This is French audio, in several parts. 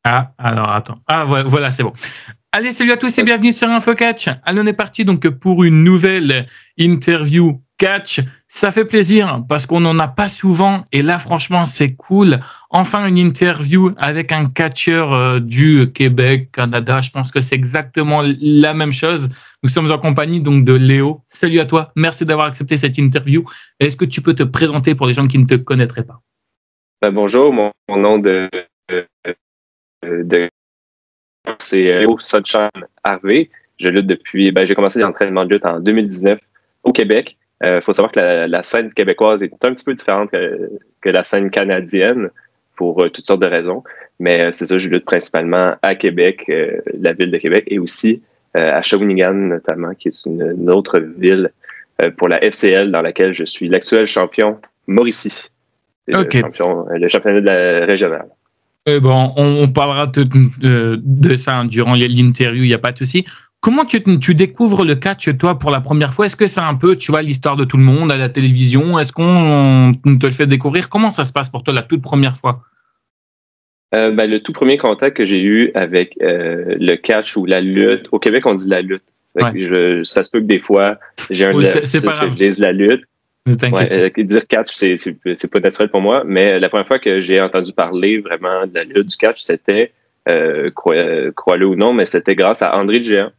Ah, alors attends. Ah, voilà, c'est bon. Allez, salut à tous et bienvenue sur InfoCatch. Allez, on est parti donc pour une nouvelle interview catch. Ça fait plaisir parce qu'on n'en a pas souvent et là, franchement, c'est cool. Enfin, une interview avec un catcheur du Québec, Canada. Je pense que c'est exactement la même chose. Nous sommes en compagnie donc de Léo. Salut à toi. Merci d'avoir accepté cette interview. Est-ce que tu peux te présenter pour les gens qui ne te connaîtraient pas? Bonjour, mon nom de c'est Léo Sunshine Harvey. Je lutte depuis, j'ai commencé l'entraînement de lutte en 2019 au Québec. Faut savoir que la scène québécoise est un petit peu différente que la scène canadienne pour toutes sortes de raisons. Mais c'est ça, je lutte principalement à Québec, la ville de Québec, et aussi à Shawinigan notamment, qui est une autre ville pour la FCL dans laquelle je suis l'actuel champion Mauricie. C'est Okay. le championnat de la régionale. Bon, on parlera de ça durant l'interview, il n'y a pas de souci. Comment tu découvres le catch, toi, pour la première fois? Est-ce que c'est un peu, tu vois, l'histoire de tout le monde à la télévision? Est-ce qu'on te le fait découvrir? Comment ça se passe pour toi la toute première fois? Le tout premier contact que j'ai eu avec le catch ou la lutte, au Québec, on dit la lutte. Ouais. Ça se peut que des fois, j'ai un c'est pas grave. Que je dise la lutte. Dire catch, c'est pas naturel pour moi, mais la première fois que j'ai entendu parler vraiment de la lutte du catch, c'était, crois-le ou non, mais c'était grâce à André le Géant.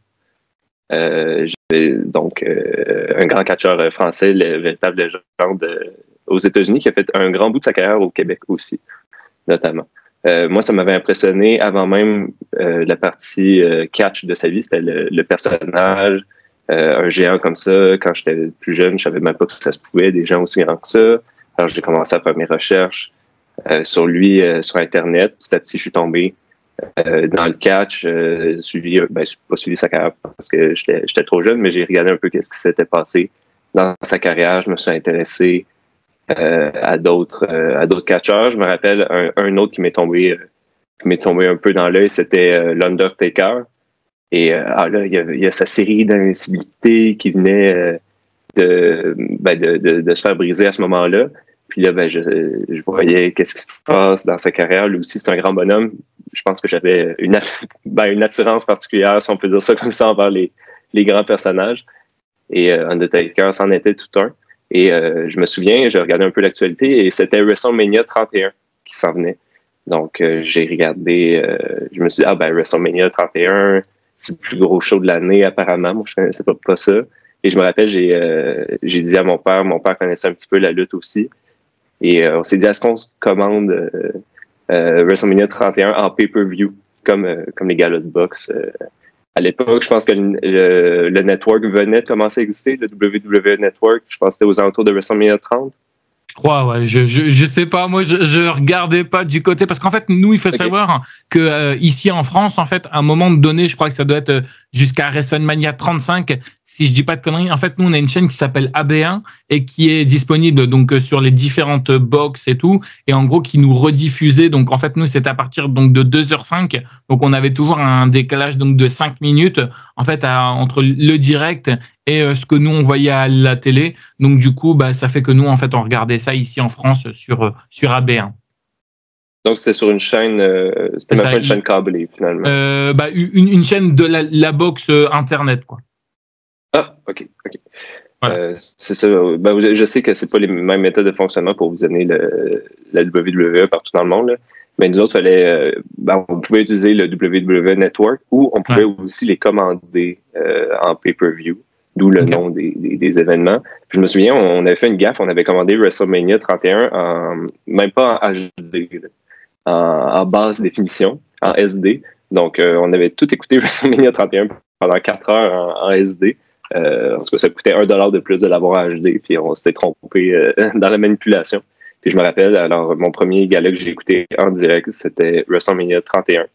Donc, un grand catcheur français, le véritable légende aux États-Unis, qui a fait un grand bout de sa carrière au Québec aussi, notamment. Moi, ça m'avait impressionné avant même la partie catch de sa vie. C'était le personnage, un géant comme ça. Quand j'étais plus jeune, je savais même pas que ça se pouvait, des gens aussi grands que ça. Alors, j'ai commencé à faire mes recherches sur lui sur Internet. Petit à petit, je suis tombé dans le catch. Pas suivi sa carrière parce que j'étais trop jeune, mais j'ai regardé un peu qu'est-ce qui s'était passé dans sa carrière. Je me suis intéressé à d'autres catcheurs. Je me rappelle un autre qui m'est tombé un peu dans l'œil, c'était l'Undertaker. Et là, il y a sa série d'invincibilité qui venait de se faire briser à ce moment-là. Puis là, je voyais qu'est-ce qui se passe dans sa carrière. Lui aussi, c'est un grand bonhomme. Je pense que j'avais une attirance particulière, si on peut dire ça comme ça, envers les grands personnages. Et Undertaker c'en était tout un. Et je me souviens, j'ai regardé un peu l'actualité et c'était WrestleMania 31 qui s'en venait. Donc, j'ai regardé, je me suis dit, WrestleMania 31, c'est le plus gros show de l'année apparemment. Moi, je ne connaissais pas ça. Et je me rappelle, j'ai dit à mon père connaissait un petit peu la lutte aussi. Et on s'est dit, est-ce qu'on se commande WrestleMania 31 en pay-per-view, comme les galas de boxe à l'époque, je pense que le network venait de commencer à exister, le WWE Network. Je pense que c'était aux alentours de WrestleMania 30. Je crois, ouais. Je sais pas. Moi, je regardais pas du côté parce qu'en fait, nous, il faut savoir que ici en France, en fait, à un moment donné, je crois que ça doit être jusqu'à WrestleMania 35, si je dis pas de conneries. En fait, nous, on a une chaîne qui s'appelle AB1 et qui est disponible donc sur les différentes box et tout, et en gros qui nous rediffusait. Donc, en fait, nous, c'est à partir donc de 2h05. Donc, on avait toujours un décalage donc de 5 minutes en fait entre le direct et ce que nous on voyait à la télé. Donc du coup, ça fait que nous en fait on regardait ça ici en France sur AB1. Donc c'était sur une chaîne, c'était même pas une chaîne câblée finalement. Une chaîne de la box internet quoi. Ah, ok. Voilà. C'est ça. Je sais que c'est pas les mêmes méthodes de fonctionnement pour visionner la WWE partout dans le monde. Là. Mais nous autres, on pouvait utiliser le WWE Network ou on pouvait aussi les commander en pay-per-view. D'où le nom des événements. Puis je me souviens, on avait fait une gaffe, on avait commandé WrestleMania 31 même pas en HD, en basse définition, en SD. Donc, on avait tout écouté WrestleMania 31 pendant 4 heures en SD. En tout cas, ça coûtait $1 de plus de l'avoir en HD, puis on s'était trompé dans la manipulation. Puis je me rappelle, alors, mon premier gala que j'ai écouté en direct, c'était WrestleMania 31.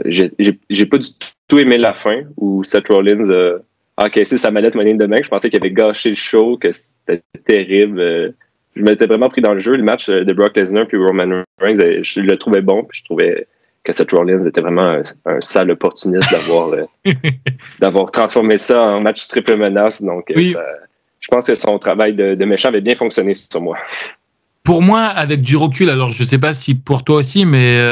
J'ai pas du tout aimé la fin, où Seth Rollins a encaissé sa mallette Money in the Bank. Je pensais qu'il avait gâché le show, que c'était terrible. Je m'étais vraiment pris dans le jeu. Le match de Brock Lesnar puis Roman Reigns, je le trouvais bon, puis je trouvais que Seth Rollins était vraiment un sale opportuniste d'avoir transformé ça en match triple menace. Donc, je pense que son travail de méchant avait bien fonctionné sur moi. Pour moi, avec du recul, alors je sais pas si pour toi aussi, mais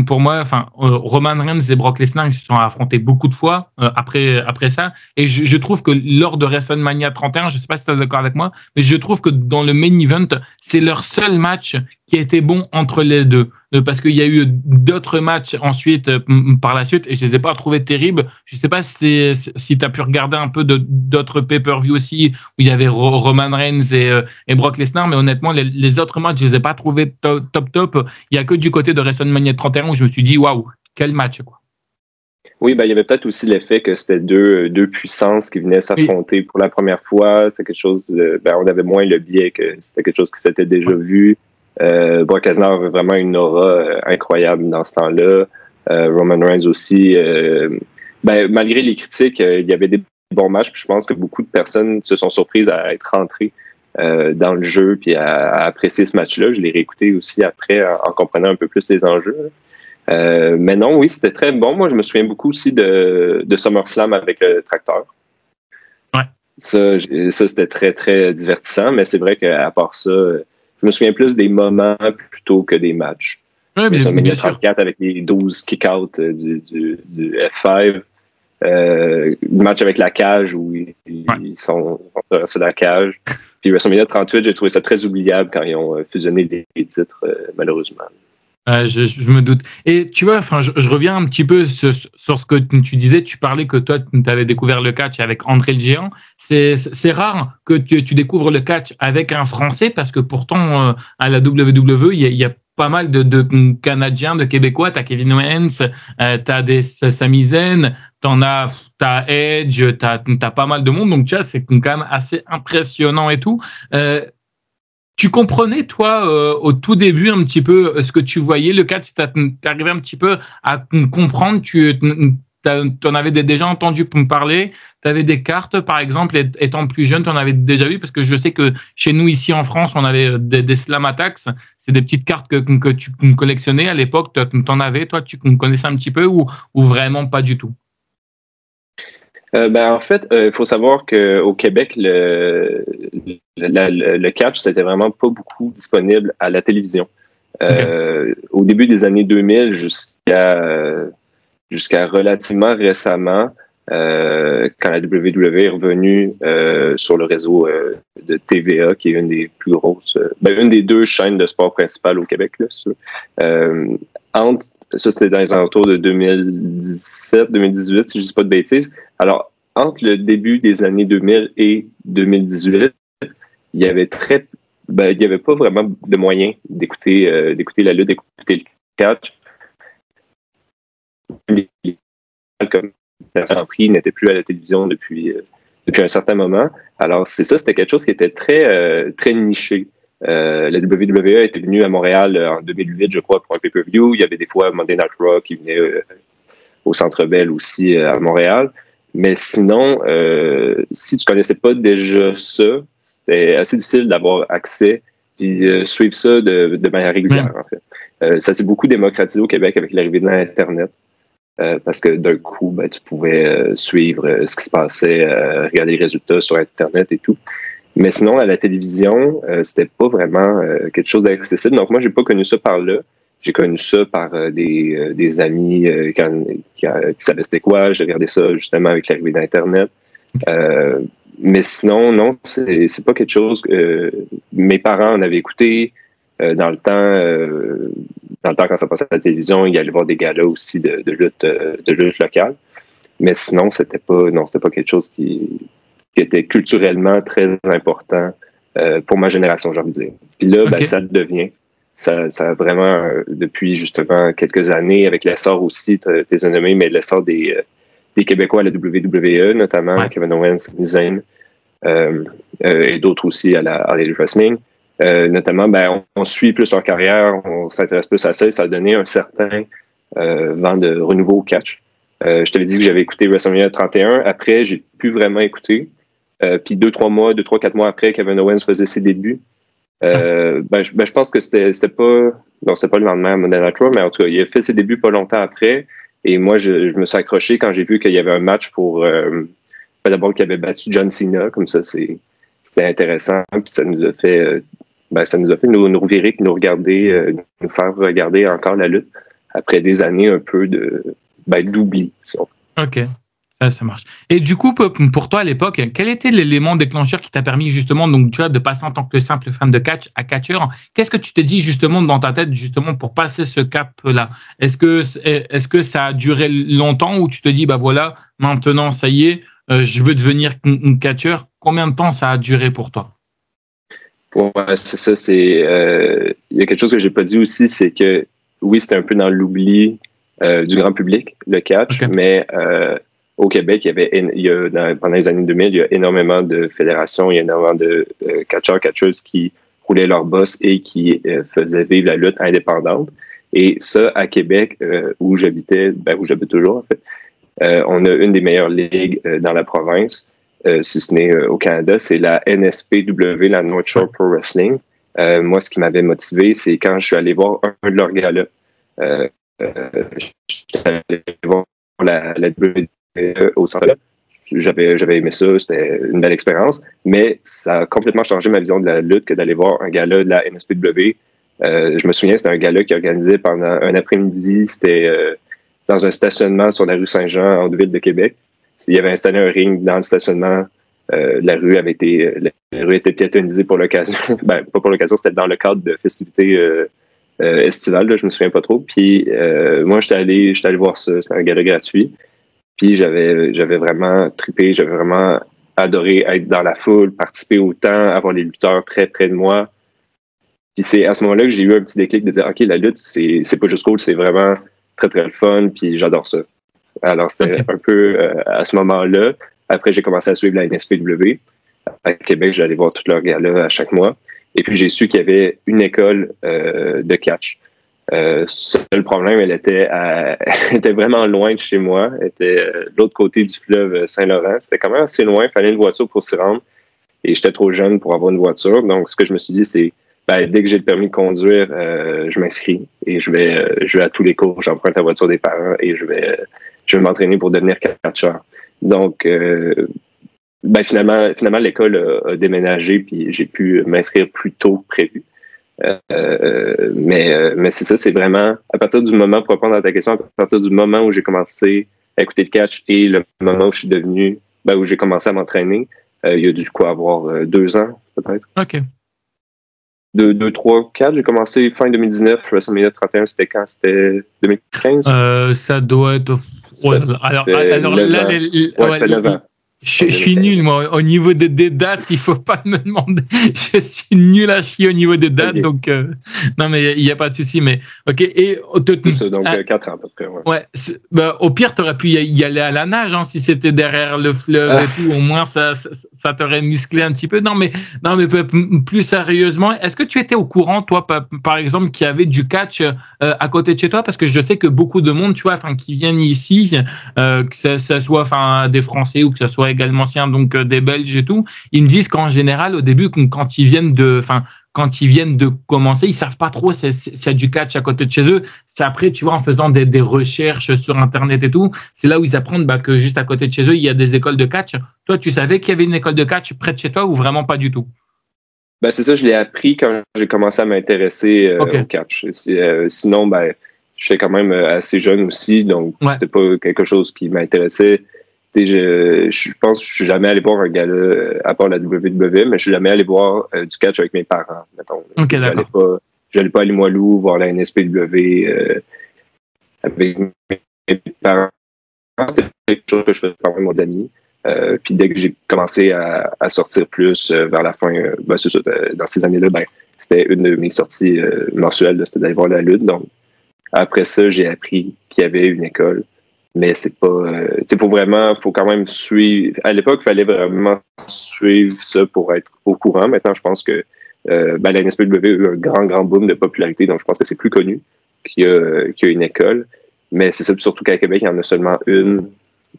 pour moi, enfin, Roman Reigns et Brock Lesnar ils se sont affrontés beaucoup de fois après ça, et je trouve que lors de WrestleMania 31, je sais pas si tu es d'accord avec moi, mais je trouve que dans le main event, c'est leur seul match qui a été bon entre les deux, parce qu'il y a eu d'autres matchs ensuite par la suite, et je les ai pas trouvés terribles. Je sais pas si tu as pu regarder un peu d'autres pay-per-view aussi où il y avait Roman Reigns et Brock Lesnar, mais honnêtement, les autres matchs, je les ai pas trouvés top. Il y a que du côté de WrestleMania 31 où je me suis dit, waouh, quel match, quoi. Oui, ben, il y avait peut-être aussi l'effet que c'était deux puissances qui venaient s'affronter pour la première fois. C'est quelque chose, on avait moins le biais que c'était quelque chose qui s'était déjà vu. Brock Lesnar avait vraiment une aura incroyable dans ce temps-là. Roman Reigns aussi. Malgré les critiques, il y avait des bons matchs. Puis je pense que beaucoup de personnes se sont surprises à être rentrées dans le jeu puis à apprécier ce match-là. Je l'ai réécouté aussi après en comprenant un peu plus les enjeux. Mais non, oui, c'était très bon. Moi, je me souviens beaucoup aussi de SummerSlam avec le tracteur. Ouais. Ça, c'était très, très divertissant. Mais c'est vrai qu'à part ça, je me souviens plus des moments plutôt que des matchs. Oui, bien 34 avec les 12 kick-out du F5. Le match avec la cage où ils sont restés dans la cage. Puis WrestleMania 38, j'ai trouvé ça très oubliable quand ils ont fusionné les titres, malheureusement. Je me doute. Et tu vois, enfin, je reviens un petit peu sur ce que tu disais. Tu parlais que toi, tu avais découvert le catch avec André le Géant. C'est rare que tu découvres le catch avec un Français parce que pourtant, à la WWE, il y a pas mal de Canadiens, de Québécois. T'as Kevin Owens, t'as des Sami Zayn, t'as Edge, t'as pas mal de monde. Donc, tu vois, c'est quand même assez impressionnant et tout. Tu comprenais, toi, au tout début, un petit peu ce que tu voyais, le catch, t'arrivais un petit peu à comprendre, t'en avais déjà entendu parler, t'avais des cartes, par exemple, étant plus jeune, t'en avais déjà vu, parce que je sais que chez nous, ici en France, on avait des Slam Attacks, c'est des petites cartes que tu collectionnais à l'époque, t'en avais, toi, tu connaissais un petit peu ou vraiment pas du tout? En fait, il faut savoir qu'au Québec, le catch, c'était vraiment pas beaucoup disponible à la télévision. Okay. Au début des années 2000 jusqu'à relativement récemment, quand la WWE est revenue sur le réseau de TVA, qui est une des plus grosses, une des deux chaînes de sport principales au Québec. Là, ça, c'était dans les alentours de 2017, 2018, si je ne dis pas de bêtises. Alors, entre le début des années 2000 et 2018, il y avait pas vraiment de moyens d'écouter la lutte, d'écouter le catch. Les comme Grand Prix n'étaient plus à la télévision depuis un certain moment. Alors, c'était quelque chose qui était très, très niché. La WWE était venue à Montréal en 2008, je crois, pour un pay-per-view. Il y avait des fois Monday Night Raw qui venait au Centre Bell aussi à Montréal. Mais sinon, si tu connaissais pas déjà ça, c'était assez difficile d'avoir accès puis suivre ça de manière régulière, en fait. Ça s'est beaucoup démocratisé au Québec avec l'arrivée de l'Internet. Parce que d'un coup, tu pouvais suivre ce qui se passait, regarder les résultats sur Internet et tout. Mais sinon, à la télévision, c'était pas vraiment quelque chose d'accessible. Donc moi, j'ai pas connu ça par là. J'ai connu ça par des amis qui savaient c'était quoi. J'ai regardé ça justement avec l'arrivée d'Internet. Mais sinon, non, c'est pas quelque chose que mes parents en avaient écouté dans le temps quand ça passait à la télévision. Il y allait voir des galas aussi de lutte locale. Mais sinon, c'était pas quelque chose qui était culturellement très important pour ma génération, j'ai envie de dire. Puis là, okay. Ça le devient. Ça a vraiment, depuis justement quelques années, avec l'essor aussi, tu les as nommés, mais l'essor des Québécois à la WWE, notamment Kevin Owens, Sami Zayn, et d'autres aussi à la Wrestling. Notamment, on suit plus leur carrière, on s'intéresse plus à ça, et ça a donné un certain vent de renouveau au catch. Je t'avais dit que j'avais écouté WrestleMania 31. Après, j'ai plus vraiment écouté. Puis 2-4 mois après, Kevin Owens faisait ses débuts. Je pense que c'était pas le lendemain à Monday Night Raw, mais en tout cas, il a fait ses débuts pas longtemps après. Et moi, je me suis accroché quand j'ai vu qu'il y avait un match pour d'abord qu'il avait battu John Cena, comme ça, c'était intéressant. Puis ça nous a fait ben, ça nous a fait nous revirer, nous regarder, nous faire regarder encore la lutte après des années un peu d'oubli. Si on veut. Ok, ça marche. Et du coup, pour toi à l'époque, quel était l'élément déclencheur qui t'a permis justement, donc tu vois, de passer en tant que simple fan de catch à catcheur? Qu'est-ce que tu t'es dit justement dans ta tête justement pour passer ce cap-là? Est-ce que ça a duré longtemps ou tu te dis bah voilà, maintenant ça y est, je veux devenir un catcheur? Combien de temps ça a duré pour toi? Ouais, c'est ça. Il y a quelque chose que j'ai pas dit aussi, c'est que oui, c'était un peu dans l'oubli du grand public, le catch, okay. Mais au Québec, pendant les années 2000, il y a énormément de fédérations, il y a énormément de catcheurs, catcheuses qui roulaient leur boss et qui faisaient vivre la lutte indépendante. Et ça, à Québec, où j'habitais, où j'habite toujours, en fait, on a une des meilleures ligues dans la province, si ce n'est au Canada, c'est la NSPW, la North Shore Pro Wrestling. Moi, ce qui m'avait motivé, c'est quand je suis allé voir un de leurs galas. J'étais allé voir la WWE au centre-là. J'avais aimé ça, c'était une belle expérience, mais ça a complètement changé ma vision de la lutte que d'aller voir un gala de la NSPW. Je me souviens, c'était un gala qui organisait pendant un après-midi, c'était dans un stationnement sur la rue Saint-Jean, en ville de Québec. Il y avait installé un ring dans le stationnement. La rue était piétonnisée pour l'occasion. Ben, pas pour l'occasion, c'était dans le cadre de festivités estivales, là, je me souviens pas trop. Puis moi, j'étais allé voir ça. C'était un gala gratuit. Puis j'avais vraiment trippé, j'avais vraiment adoré être dans la foule, participer au temps, avoir les lutteurs très près de moi. Puis c'est à ce moment-là que j'ai eu un petit déclic de dire, OK, la lutte, c'est pas juste cool, c'est vraiment très, très le fun, puis j'adore ça. Alors, c'était un peu à ce moment-là. Après, j'ai commencé à suivre la NSPW. À Québec, j'allais voir toutes leurs galas à chaque mois. Et puis, j'ai su qu'il y avait une école de catch. Seul problème, elle était vraiment loin de chez moi. Elle était de l'autre côté du fleuve Saint-Laurent. C'était quand même assez loin. Il fallait une voiture pour s'y rendre. Et j'étais trop jeune pour avoir une voiture. Donc, ce que je me suis dit, c'est dès que j'ai le permis de conduire, je m'inscris et je vais à tous les cours. J'emprunte la voiture des parents et je vais m'entraîner pour devenir catcheur. Donc, finalement, l'école a déménagé puis j'ai pu m'inscrire plus tôt que prévu. Mais c'est ça, c'est vraiment à partir du moment, pour répondre à ta question, à partir du moment où j'ai commencé à écouter le catch et le moment où je suis devenu, où j'ai commencé à m'entraîner, il y a dû avoir 2 ans, peut-être. OK. 2, 3, 4, j'ai commencé fin 2019. WrestleMania 31, c'était quand? C'était 2015? Ça doit être... Alors là, c'était 9 ans. Je suis nul, moi. Au niveau des dates, il ne faut pas me demander. Je suis nul à chier au niveau des dates. Okay. Donc, non, mais il n'y a pas de souci. Mais, OK. Et, ça, donc, 4 ans à peu près. Ouais. Au pire, tu aurais pu y aller à la nage, hein, si c'était derrière le fleuve et tout. Au moins, ça t'aurait musclé un petit peu. Non, mais plus sérieusement, est-ce que tu étais au courant, toi, par exemple, qu'il y avait du catch à côté de chez toi? Parce que je sais que beaucoup de monde, tu vois, qui viennent ici, que ça soit des Français ou que ce soit également donc des Belges et tout, ils me disent qu'en général, au début, quand ils viennent de commencer, ils savent pas trop s'il y a du catch à côté de chez eux. C'est après, tu vois, en faisant des recherches sur Internet et tout, c'est là où ils apprennent que juste à côté de chez eux, il y a des écoles de catch. Toi, tu savais qu'il y avait une école de catch près de chez toi ou vraiment pas du tout? C'est ça, je l'ai appris quand j'ai commencé à m'intéresser au catch. Sinon, j'étais quand même assez jeune aussi, donc c'était pas quelque chose qui m'intéressait. Je pense que je suis jamais allé voir un gala à part la WWE, mais je suis jamais allé voir du catch avec mes parents, mettons. Okay, d'accord. J'allais pas à Limoilou voir la NSPW avec mes parents. C'était quelque chose que je faisais avec mes amis. Puis dès que j'ai commencé à sortir plus vers la fin, c'est ça, dans ces années-là, c'était une de mes sorties mensuelles, c'était d'aller voir la lutte. Donc après ça, j'ai appris qu'il y avait une école. Mais c'est pas... faut quand même suivre... À l'époque, il fallait vraiment suivre ça pour être au courant. Maintenant, je pense que la NSPW a eu un grand boom de popularité, donc je pense que c'est plus connu qu'il y a une école. Mais c'est ça, surtout qu'à Québec, il y en a seulement une.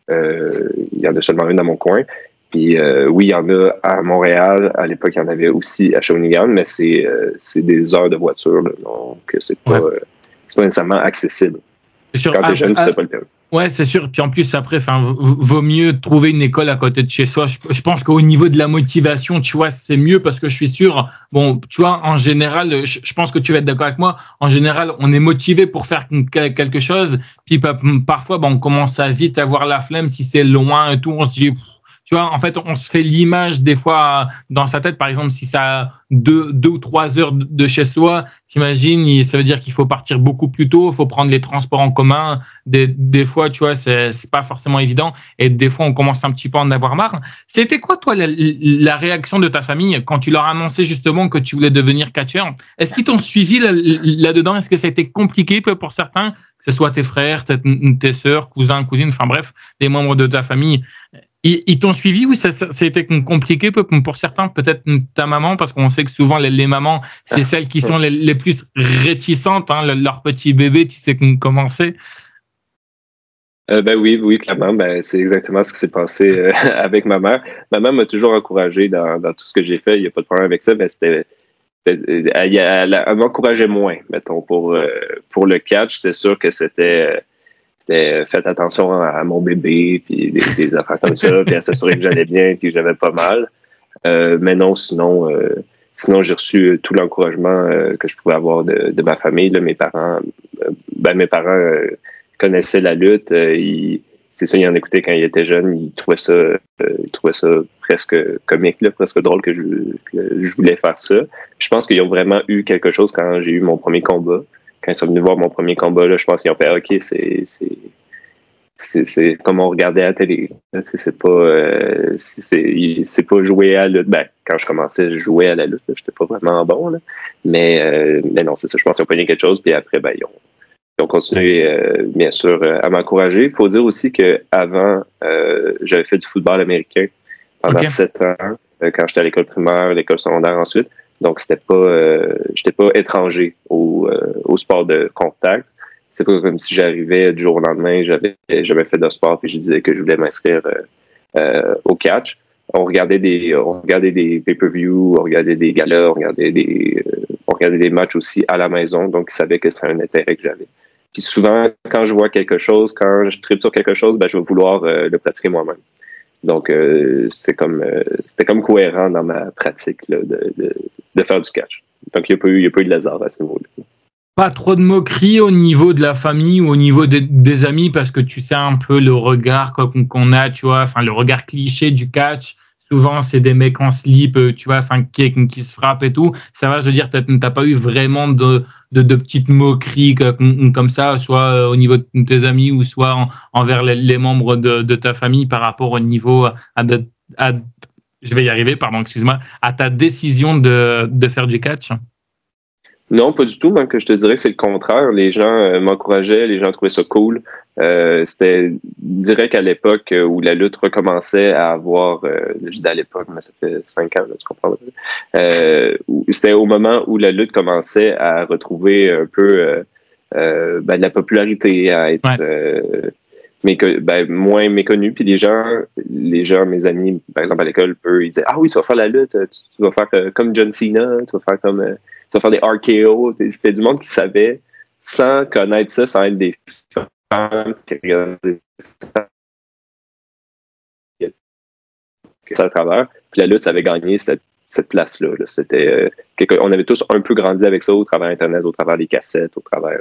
Il y en a seulement une dans mon coin. Puis oui, il y en a à Montréal. À l'époque, il y en avait aussi à Shawinigan, mais c'est des heures de voiture, là, donc c'est pas nécessairement accessible. Quand t'es jeune, c'était pas le cas. Ouais, c'est sûr. Puis en plus, après, vaut mieux trouver une école à côté de chez soi. Je pense qu'au niveau de la motivation, tu vois, c'est mieux parce que je suis sûr. Bon, tu vois, en général, je pense que tu vas être d'accord avec moi. En général, on est motivé pour faire quelque chose. Puis parfois, on commence à vite avoir la flemme si c'est loin et tout. On se dit, tu vois, en fait, on se fait l'image des fois dans sa tête. Par exemple, si ça a 2 ou 3 heures de chez soi, t'imagines, ça veut dire qu'il faut partir beaucoup plus tôt, il faut prendre les transports en commun. Des fois, tu vois, c'est pas forcément évident. Et des fois, on commence un petit peu à en avoir marre. C'était quoi, toi, la réaction de ta famille quand tu leur as annoncé justement que tu voulais devenir catcheur? Est-ce qu'ils t'ont suivi là-dedans? Est-ce que ça a été compliqué pour certains, que ce soit tes frères, tes sœurs, cousins, cousines, enfin bref, les membres de ta famille? Ils t'ont suivi ou ça a été compliqué pour certains, peut-être ta maman, parce qu'on sait que souvent les mamans, c'est celles qui sont les plus réticentes, hein, leur petit bébé, tu sais comment c'est. Oui, clairement. C'est exactement ce qui s'est passé avec ma mère. Ma mère m'a toujours encouragé dans tout ce que j'ai fait. Il n'y a pas de problème avec ça, mais elle m'encourageait moins, mettons, pour le catch. C'était sûr que c'était faites attention à mon bébé, puis des affaires comme ça, puis à s'assurer que j'allais bien, puis que j'avais pas mal. Mais non, sinon j'ai reçu tout l'encouragement que je pouvais avoir de ma famille. Là, mes parents connaissaient la lutte. C'est ça, ils en écoutaient quand ils étaient jeunes. Ils trouvaient ça presque comique, là, presque drôle que je voulais faire ça. Je pense qu'ils ont vraiment eu quelque chose quand j'ai eu mon premier combat. Quand ils sont venus voir mon premier combat, là, je pense qu'ils ont fait « OK, c'est comme on regardait à la télé. » C'est pas jouer à la lutte. Quand je commençais, je jouais à la lutte. J'étais pas vraiment bon. Là. Mais non, c'est ça. Je pense qu'ils ont pogné quelque chose. Puis après, ils ont continué, bien sûr, à m'encourager. Il faut dire aussi qu'avant, j'avais fait du football américain pendant 7 ans, quand j'étais à l'école primaire, l'école secondaire ensuite. Donc, j'étais pas étranger au sport de contact. C'est pas comme si j'arrivais du jour au lendemain, j'avais fait de sport puis je disais que je voulais m'inscrire au catch. On regardait des pay-per-view, on regardait des galas, on regardait des matchs aussi à la maison. Donc, ils savaient que c'était un intérêt que j'avais. Puis souvent, quand je vois quelque chose, quand je tripe sur quelque chose, je vais vouloir le pratiquer moi-même. Donc, c'était comme cohérent dans ma pratique là, de faire du catch. Donc, il n'y a pas eu de hasard à ce niveau-là. Pas trop de moqueries au niveau de la famille ou au niveau des amis, parce que tu sais un peu le regard qu'on a, tu vois, le regard cliché du catch. Souvent, c'est des mecs en slip, tu vois, qui se frappent et tout. Ça va, je veux dire, t'as pas eu vraiment de petites moqueries comme ça, soit au niveau de tes amis ou soit envers les membres de ta famille par rapport au niveau je vais y arriver, pardon, excuse-moi, à ta décision de faire du catch? Non, pas du tout. Même que je te dirais que c'est le contraire. Les gens m'encourageaient, les gens trouvaient ça cool. C'était direct qu'à l'époque où la lutte recommençait à avoir, je dis à l'époque, mais ça fait 5 ans, là, tu comprends? C'était au moment où la lutte commençait à retrouver un peu de la popularité, à être moins méconnu. Puis les gens, mes amis, par exemple à l'école, eux, ils disaient « Ah oui, tu vas faire la lutte, tu vas faire comme John Cena, tu vas faire comme... tu vas faire des RKO. » C'était du monde qui savait, sans connaître ça, sans être des fans qui regardaient ça à travers. Puis la lutte, ça avait gagné cette place-là. Là. C'était, on avait tous un peu grandi avec ça au travers Internet, au travers des cassettes, au travers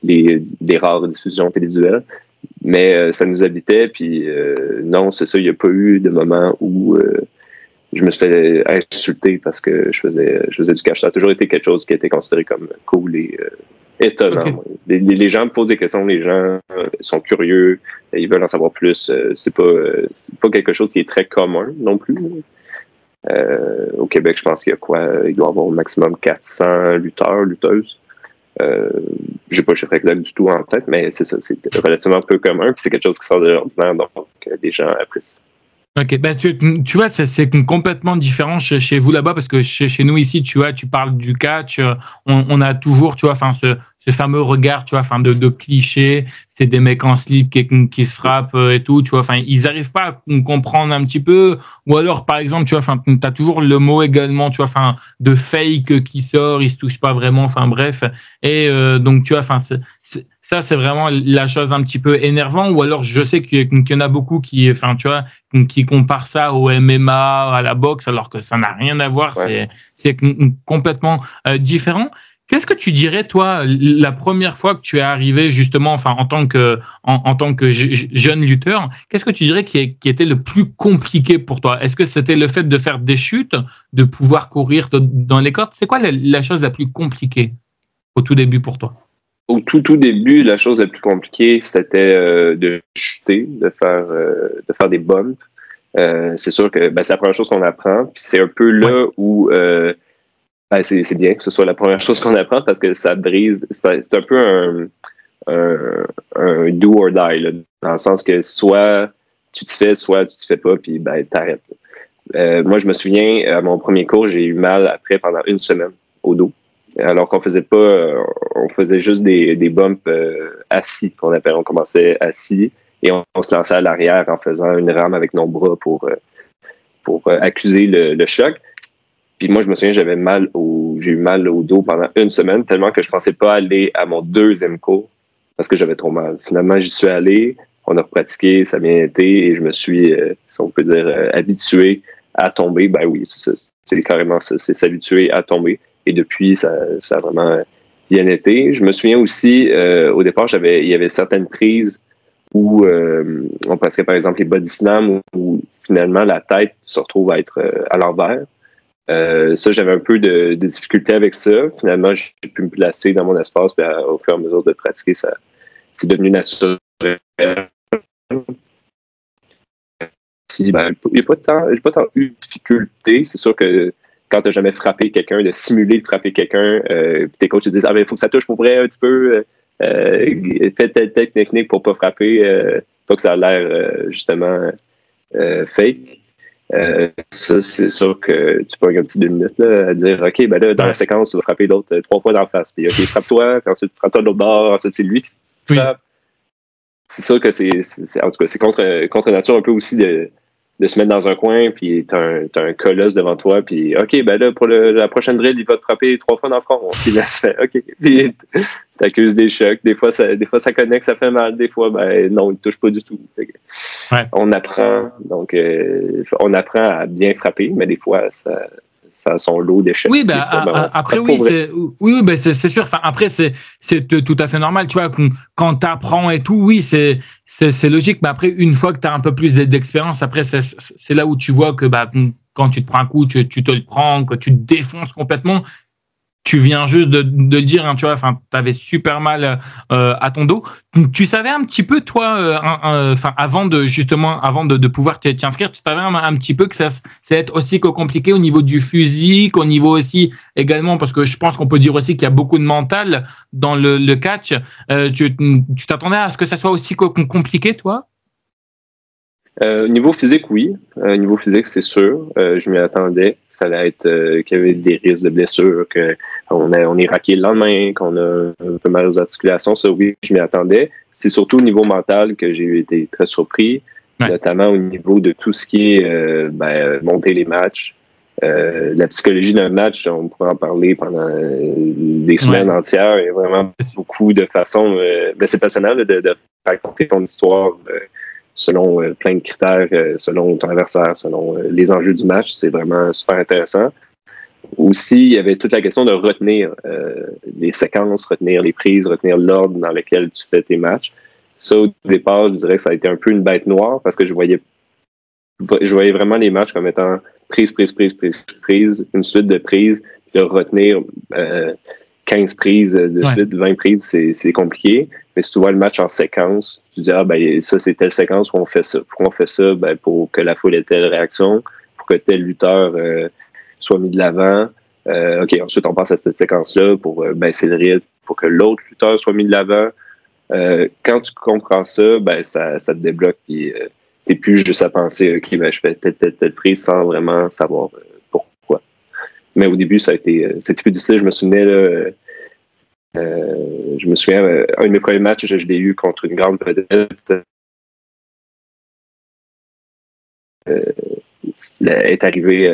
des rares diffusions télévisuelles. Mais ça nous habitait. Puis non, c'est ça, il n'y a pas eu de moment où... je me suis fait insulter parce que je faisais du catch. Ça a toujours été quelque chose qui a été considéré comme cool et étonnant. Okay. Les gens me posent des questions, les gens sont curieux, ils veulent en savoir plus. C'est pas quelque chose qui est très commun non plus. Au Québec, je pense qu'il y a il doit y avoir au maximum 400 lutteurs, lutteuses. J'ai pas le chiffre exact du tout en tête, mais c'est ça, c'est relativement peu commun, puis c'est quelque chose qui sort de l'ordinaire, donc les gens apprécient. Ok, tu vois, c'est complètement différent chez vous là-bas, parce que chez nous ici, tu vois, tu parles du catch, on a toujours, tu vois, ce fameux regard, tu vois, de cliché, c'est des mecs en slip qui se frappent et tout, tu vois, ils arrivent pas à comprendre un petit peu, ou alors, par exemple, tu vois, t'as toujours le mot également, tu vois, de fake qui sort, ils se touchent pas vraiment, bref, et donc, tu vois, Ça, c'est vraiment la chose un petit peu énervante. Ou alors, je sais qu'il y en a beaucoup qui, enfin, tu vois, qui comparent ça au MMA, à la boxe, alors que ça n'a rien à voir. Ouais. C'est complètement différent. Qu'est-ce que tu dirais, toi, la première fois que tu es arrivé, justement, enfin, en tant que jeune lutteur, qu'est-ce que tu dirais qui était le plus compliqué pour toi? Est-ce que c'était le fait de faire des chutes, de pouvoir courir dans les cordes? C'est quoi la chose la plus compliquée au tout début pour toi? Au tout début, la chose la plus compliquée, c'était de chuter, de faire des bumps. C'est sûr que c'est la première chose qu'on apprend. Puis c'est un peu là où c'est bien que ce soit la première chose qu'on apprend parce que ça brise. C'est un peu un do or die, là, dans le sens que soit tu te fais, soit tu te fais pas, puis t'arrêtes. Moi, je me souviens, à mon premier cours, j'ai eu mal après pendant une semaine au dos. Alors qu'on faisait pas, on faisait juste des bumps assis, qu'on appelle. On commençait assis et on se lançait à l'arrière en faisant une rame avec nos bras pour accuser le choc. Puis moi, je me souviens, j'ai eu mal au dos pendant une semaine, tellement que je pensais pas aller à mon deuxième cours parce que j'avais trop mal. Finalement, j'y suis allé, on a pratiqué, ça a bien été et je me suis, si on peut dire, habitué à tomber. Ben oui, c'est carrément ça, c'est s'habituer à tomber. Et depuis, ça a vraiment bien été. Je me souviens aussi, au départ, il y avait certaines prises où on pratiquait par exemple les body slams où finalement la tête se retrouve à être à l'envers. Ça, j'avais un peu de difficulté avec ça. Finalement, j'ai pu me placer dans mon espace, puis au fur et à mesure de pratiquer, ça c'est devenu naturel. J'ai pas tant eu de difficulté. C'est sûr que quand tu n'as jamais frappé quelqu'un, de simuler de frapper quelqu'un, puis tes coachs te disent il faut que ça touche pour vrai un petit peu, fais telle technique pour pas frapper, pas que ça a l'air justement fake. Ça, c'est sûr que tu pognes un petit 2 minutes là, à dire OK, là, dans la séquence, tu vas frapper l'autre 3 fois dans la face. Puis OK, frappe-toi, puis ensuite frappe-toi de l'autre bord, ensuite c'est lui qui frappe. C'est sûr que en tout cas, c'est contre nature un peu aussi de se mettre dans un coin, puis t'as un colosse devant toi, puis OK, là, pour la prochaine drill, il va te frapper 3 fois dans le front. Puis là, OK. Puis t'accuses des chocs. Des fois, ça connecte, ça fait mal. Des fois, non, il ne touche pas du tout. On apprend. Donc, on apprend à bien frapper, mais des fois, ça a son lot d'échecs. Oui, après, c'est sûr. Enfin, après, c'est tout à fait normal. Tu vois, quand tu apprends et tout, oui, c'est logique. Mais après, une fois que tu as un peu plus d'expérience, après, c'est là où tu vois que quand tu te prends un coup, tu te le prends, que tu te défonces complètement. Tu viens juste de le dire, hein, tu vois, enfin, t'avais super mal à ton dos. Tu savais un petit peu, toi, avant de pouvoir t'inscrire, tu savais un petit peu que ça être aussi compliqué au niveau du physique, au niveau aussi également, parce que je pense qu'on peut dire aussi qu'il y a beaucoup de mental dans le catch. Tu t'attendais à ce que ça soit aussi compliqué, toi? Niveau physique, oui. Niveau physique, c'est sûr. Je m'y attendais. Ça allait être qu'il y avait des risques de blessures, qu'on est raqué le lendemain, qu'on a un peu mal aux articulations. Ça, oui, je m'y attendais. C'est surtout au niveau mental que j'ai été très surpris, notamment au niveau de tout ce qui est monter les matchs. La psychologie d'un match, on pourrait en parler pendant des semaines entières. Il y a vraiment beaucoup de façons. C'est passionnant de raconter ton histoire selon plein de critères, selon ton adversaire, selon les enjeux du match. C'est vraiment super intéressant. Aussi, il y avait toute la question de retenir les séquences, retenir les prises, retenir l'ordre dans lequel tu fais tes matchs. Ça, au départ, je dirais que ça a été un peu une bête noire parce que je voyais vraiment les matchs comme étant prise, une suite de prises, puis de retenir 15 prises de suite, 20 prises, c'est compliqué. Mais si tu vois le match en séquence, tu dis, ça, c'est telle séquence qu'on fait ça. Pourquoi on fait ça? Pour que la foule ait telle réaction, pour que tel lutteur soit mis de l'avant. OK, ensuite, on passe à cette séquence-là pour baisser le rythme, pour que l'autre lutteur soit mis de l'avant. Quand tu comprends ça, ça te débloque. Puis, t'es plus juste à penser, OK, je fais telle prise sans vraiment savoir pourquoi. Mais au début, c'était plus difficile. Je me souvenais, là, un de mes premiers matchs, je l'ai eu contre une grande vedette. Est arrivé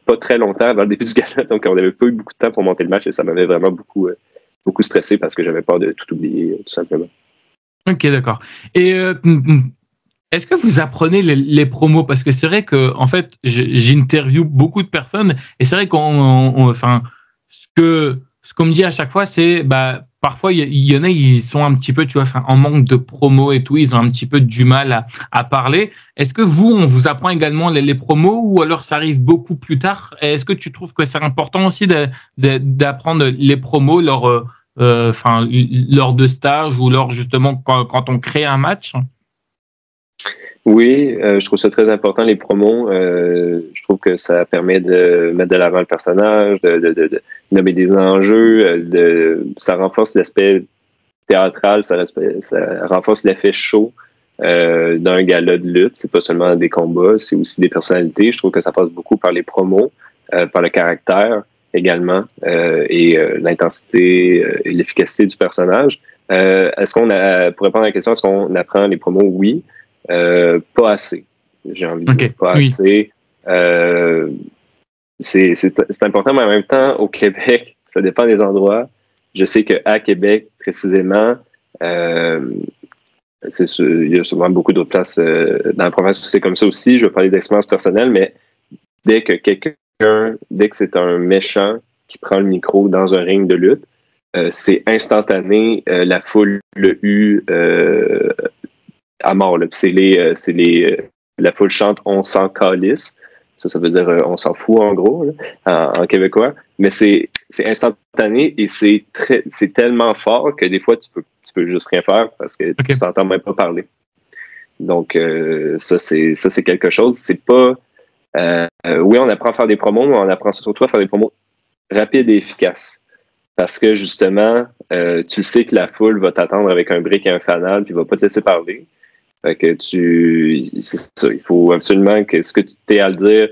pas très longtemps avant le début du gala, donc on n'avait pas eu beaucoup de temps pour monter le match et ça m'avait vraiment beaucoup beaucoup stressé parce que j'avais peur de tout oublier, tout simplement. Ok, d'accord. Et est-ce que vous apprenez les promos? Parce que c'est vrai que, en fait, j'interviewe beaucoup de personnes et c'est vrai ce qu'on me dit à chaque fois, c'est, parfois, il y en a, ils sont un petit peu, tu vois, en manque de promos et tout, ils ont un petit peu du mal à parler. Est-ce que vous, on vous apprend également les promos ou alors ça arrive beaucoup plus tard? Et est-ce que tu trouves que c'est important aussi d'apprendre les promos lors de stage ou lors justement quand on crée un match? Oui, je trouve ça très important, les promos. Je trouve que ça permet de mettre de l'avant le personnage, de nommer des enjeux, ça renforce l'aspect théâtral, ça renforce l'effet show d'un gala de lutte. C'est pas seulement des combats, c'est aussi des personnalités. Je trouve que ça passe beaucoup par les promos, par le caractère également, et l'intensité et l'efficacité du personnage. Pour répondre à la question, est-ce qu'on apprend les promos? Oui. Pas assez, j'ai envie de dire. Pas assez. C'est important, mais en même temps, au Québec, ça dépend des endroits. Je sais qu'à Québec, précisément, il y a sûrement beaucoup d'autres places dans la province où c'est comme ça aussi. Je vais parler d'expérience personnelle, mais dès que c'est un méchant qui prend le micro dans un ring de lutte, c'est instantané. La foule l'a eu à mort. Là. La foule chante « On s'en calisse ». Ça veut dire « on s'en fout » en gros, là, en québécois. Mais c'est instantané et c'est tellement fort que des fois, tu peux juste rien faire parce que tu t'entends même pas parler. Donc, ça, c'est quelque chose. C'est pas... oui, on apprend à faire des promos, mais on apprend surtout à faire des promos rapides et efficaces. Parce que, justement, tu sais que la foule va t'attendre avec un brick et un fanal puis va pas te laisser parler. Fait que c'est ça, il faut absolument que ce que tu t'es à le dire,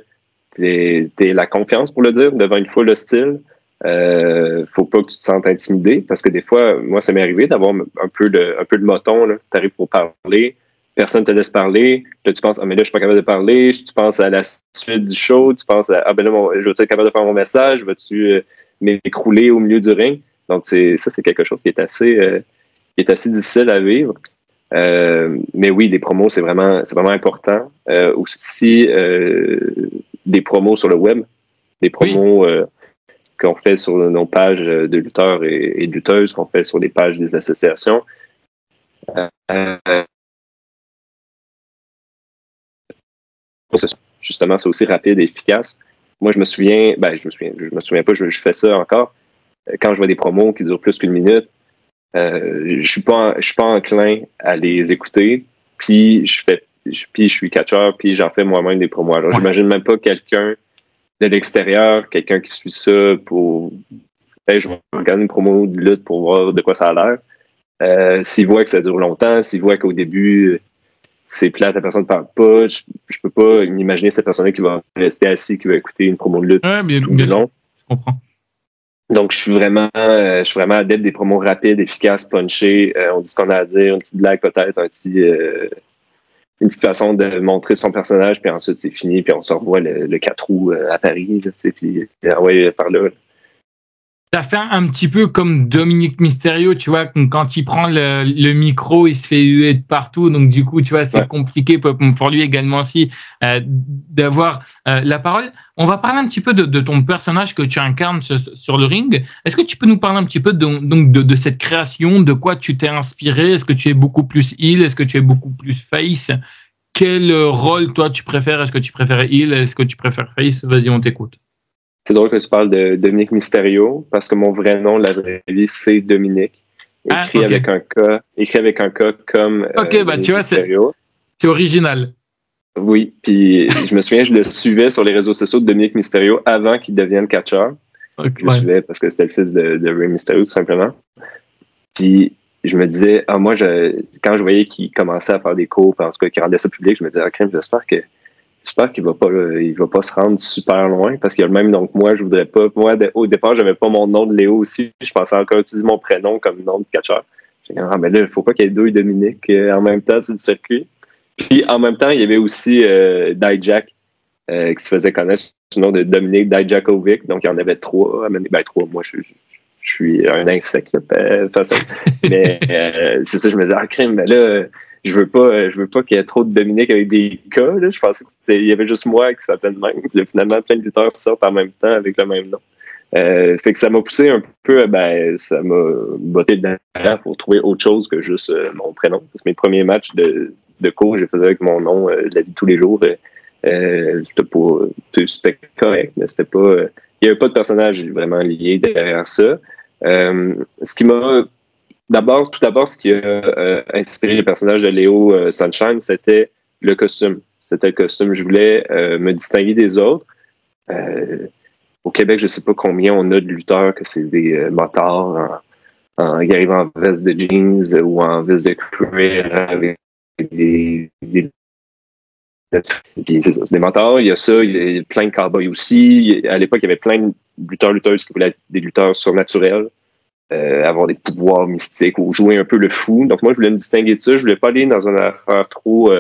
t'aies la confiance pour le dire devant une foule hostile. Faut pas que tu te sentes intimidé parce que des fois, moi, ça m'est arrivé d'avoir un peu de moton. Tu arrives pour parler, personne te laisse parler. Là, tu penses, mais là, je suis pas capable de parler. Tu penses à la suite du show. Tu penses à, là, je vais être capable de faire mon message. Vas-tu m'écrouler au milieu du ring? Donc, c'est quelque chose qui est assez difficile à vivre. Mais oui, les promos, c'est vraiment important. Aussi, des promos sur le web, des promos qu'on fait sur nos pages de lutteurs et de lutteuses, qu'on fait sur les pages des associations. Justement, c'est aussi rapide et efficace. Moi, je me souviens pas, je fais ça encore. Quand je vois des promos qui durent plus qu'une minute, je suis pas enclin à les écouter, puis je suis catcheur, puis j'en fais moi-même des promos. Alors, j'imagine même pas quelqu'un de l'extérieur, quelqu'un qui suit ça pour... je vais regarder une promo de lutte pour voir de quoi ça a l'air. S'il voit que ça dure longtemps, s'il voit qu'au début, c'est plate, la personne ne parle pas, je peux pas m'imaginer cette personne-là qui va rester assis, qui va écouter une promo de lutte tout le long. Je comprends. Donc, je suis vraiment adepte des promos rapides, efficaces, punchés. On dit ce qu'on a à dire, une petite blague peut-être, une petite façon de montrer son personnage, puis ensuite c'est fini, puis on se revoit le 4 août à Paris, puis ouais, par là. Ça fait un petit peu comme Dominique Mysterio, tu vois, quand il prend le micro, il se fait huer de partout. Donc, du coup, tu vois, c'est compliqué pour lui également aussi d'avoir la parole. On va parler un petit peu de ton personnage que tu incarnes sur le ring. Est-ce que tu peux nous parler un petit peu de cette création, de quoi tu t'es inspiré? Est-ce que tu es beaucoup plus heel? Est-ce que tu es beaucoup plus face? Quel rôle, toi, tu préfères? Est-ce que tu préfères heel? Est-ce que tu préfères face? Vas-y, on t'écoute. C'est drôle que tu parles de Dominique Mysterio, parce que mon vrai nom, la vraie vie, c'est Dominique. Écrit avec un K comme tu vois, c'est original. Oui, puis je me souviens, je le suivais sur les réseaux sociaux de Dominique Mysterio avant qu'il devienne catcheur. Je le suivais parce que c'était le fils de Rey Mysterio, tout simplement. Puis je me disais, quand je voyais qu'il commençait à faire des cours, en tout cas qu'il rendait ça public, je me disais, j'espère qu'il va pas se rendre super loin parce qu'il a le même nom que moi. Je voudrais pas. Moi, au départ, j'avais pas mon nom de Léo aussi. Je pensais encore utiliser mon prénom comme nom de catcheur. J'ai dit, mais là, il faut pas qu'il y ait deux Dominique en même temps sur le circuit. Puis en même temps, il y avait aussi Dijak qui se faisait connaître sous le nom de Dominique Dijakovic. Donc, il y en avait trois. Moi, je je suis un insecte, de toute façon. Mais c'est ça, je me disais, crime, mais là, je veux pas qu'il y ait trop de Dominique avec des cas. Là. Je pensais qu'il y avait juste moi qui s'appelait de même. Puis là, finalement, plein de lutteurs sortent en même temps avec le même nom. Fait que ça m'a poussé un peu, ça m'a botté dedans pour trouver autre chose que juste mon prénom. Parce que mes premiers matchs de cours, je les faisais avec mon nom de la vie de tous les jours. C'était correct, mais c'était pas. Il n'y avait pas de personnage vraiment lié derrière ça. Ce qui m'a. Tout d'abord, ce qui a inspiré le personnage de Léo Sunshine, c'était le costume. C'était le costume. Je voulais me distinguer des autres. Au Québec, je ne sais pas combien on a de lutteurs, que c'est des motards qui arrivent en veste de jeans ou en veste de cuir avec des puis c'est ça, c'est des motards. Il y a ça, il y a plein de cowboys aussi. À l'époque, il y avait plein de lutteurs-lutteuses qui voulaient être des lutteurs surnaturels, avoir des pouvoirs mystiques ou jouer un peu le fou. Donc moi, je voulais me distinguer de ça. Je voulais pas aller dans une affaire trop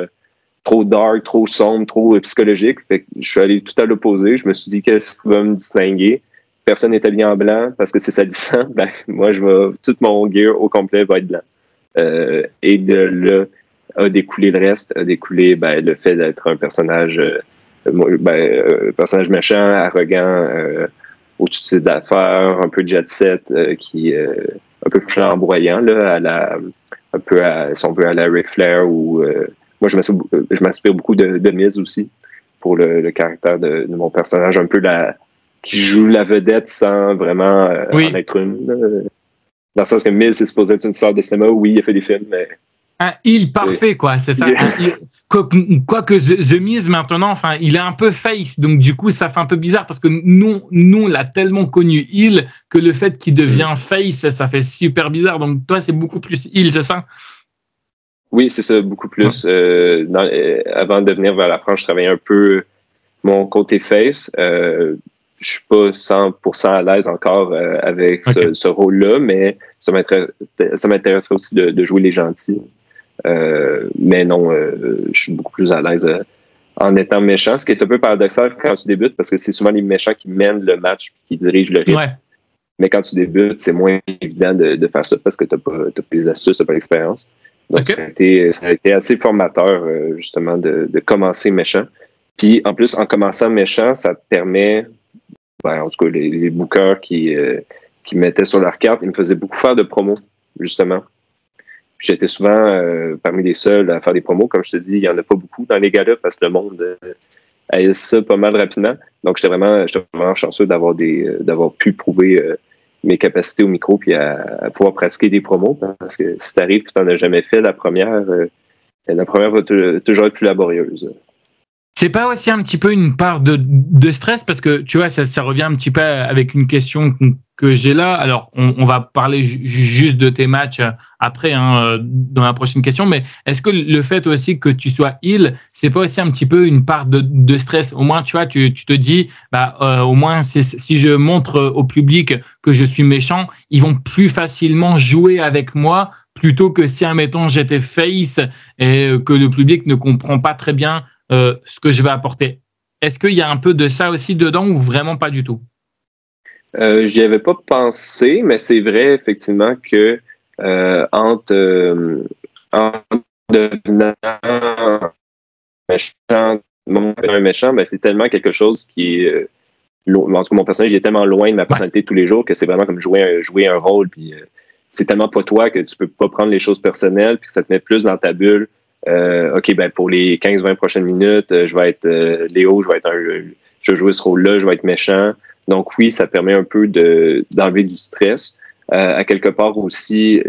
dark, trop sombre, trop psychologique. Fait que je suis allé tout à l'opposé. Je me suis dit, qu'est-ce qui va me distinguer? Personne n'est habillé en blanc parce que c'est salissant. Moi, tout mon gear au complet va être blanc. Et de là, a découlé le reste, a découlé le fait d'être un personnage méchant, arrogant, au-dessus de ses affaires, un peu jet set, qui un peu flamboyant, là, un peu si on veut, à la Ric Flair ou moi je m'inspire beaucoup de Miz aussi pour le caractère de mon personnage, un peu qui joue la vedette sans vraiment en être une. Dans le sens que Miz est supposé être une star de cinéma, oui, il a fait des films, mais un heel parfait, quoi, c'est ça. Quoique The Miz, maintenant, enfin, il est un peu face, donc du coup, ça fait un peu bizarre parce que nous, on l'a tellement connu heel que le fait qu'il devient face, ça fait super bizarre. Donc toi, c'est beaucoup plus heel, c'est ça? Oui, c'est ça, beaucoup plus. Avant de venir vers la France, je travaillais un peu mon côté face. Je suis pas 100% à l'aise encore avec ce rôle-là, mais ça m'intéresserait aussi de jouer les gentils. Mais non, je suis beaucoup plus à l'aise en étant méchant, ce qui est un peu paradoxal quand tu débutes, parce que c'est souvent les méchants qui mènent le match et qui dirigent le rythme. Ouais. Mais quand tu débutes, c'est moins évident de faire ça parce que tu n'as pas les astuces, tu n'as pas l'expérience. Donc, ça a été assez formateur, justement, de commencer méchant. Puis, en plus, en commençant méchant, ça te permet, en tout cas, les bookers qui mettaient sur leur carte, ils me faisaient beaucoup faire de promos, justement. J'étais souvent parmi les seuls à faire des promos. Comme je te dis, il n'y en a pas beaucoup dans les galas parce que le monde haït ça pas mal rapidement. Donc, j'étais vraiment chanceux d'avoir pu prouver mes capacités au micro puis à pouvoir pratiquer des promos. Parce que si t'arrives et que tu n'en as jamais fait, la première va toujours être plus laborieuse. C'est pas aussi un petit peu une part de stress parce que tu vois, ça revient un petit peu avec une question que j'ai là. Alors, on va parler juste de tes matchs après, dans la prochaine question. Mais est-ce que le fait aussi que tu sois heel, c'est pas aussi un petit peu une part de stress? Au moins, tu vois, tu te dis, au moins, si je montre au public que je suis méchant, ils vont plus facilement jouer avec moi plutôt que si, admettons, j'étais face et que le public ne comprend pas très bien ce que je vais apporter. Est-ce qu'il y a un peu de ça aussi dedans ou vraiment pas du tout? J'y avais pas pensé, mais c'est vrai effectivement que en devenant un méchant, c'est tellement quelque chose qui est en tout cas, mon personnage il est tellement loin de ma personnalité de tous les jours que c'est vraiment comme jouer un rôle. Puis c'est tellement pas toi que tu peux pas prendre les choses personnelles, puis que ça te met plus dans ta bulle. Pour les 15-20 prochaines minutes, je vais être Léo, je vais jouer ce rôle-là, je vais être méchant. Donc oui, ça permet un peu d'enlever du stress. À quelque part aussi,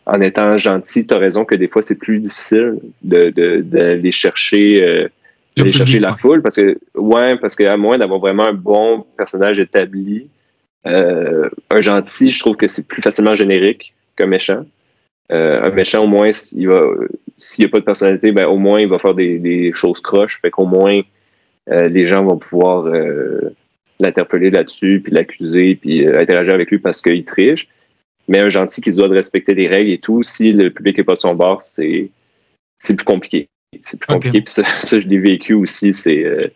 en étant gentil, tu as raison que des fois, c'est plus difficile d'aller chercher, la foule. Parce que à moins d'avoir vraiment un bon personnage établi, un gentil, je trouve que c'est plus facilement générique qu'un méchant. Un méchant, au moins, s'il n'y a pas de personnalité, au moins, il va faire des choses croches. Fait qu'au moins, les gens vont pouvoir l'interpeller là-dessus, puis l'accuser, puis interagir avec lui parce qu'il triche. Mais un gentil qui se doit de respecter les règles et tout, si le public n'est pas de son bord, c'est plus compliqué. C'est plus compliqué. Puis ça, je l'ai vécu aussi. C'est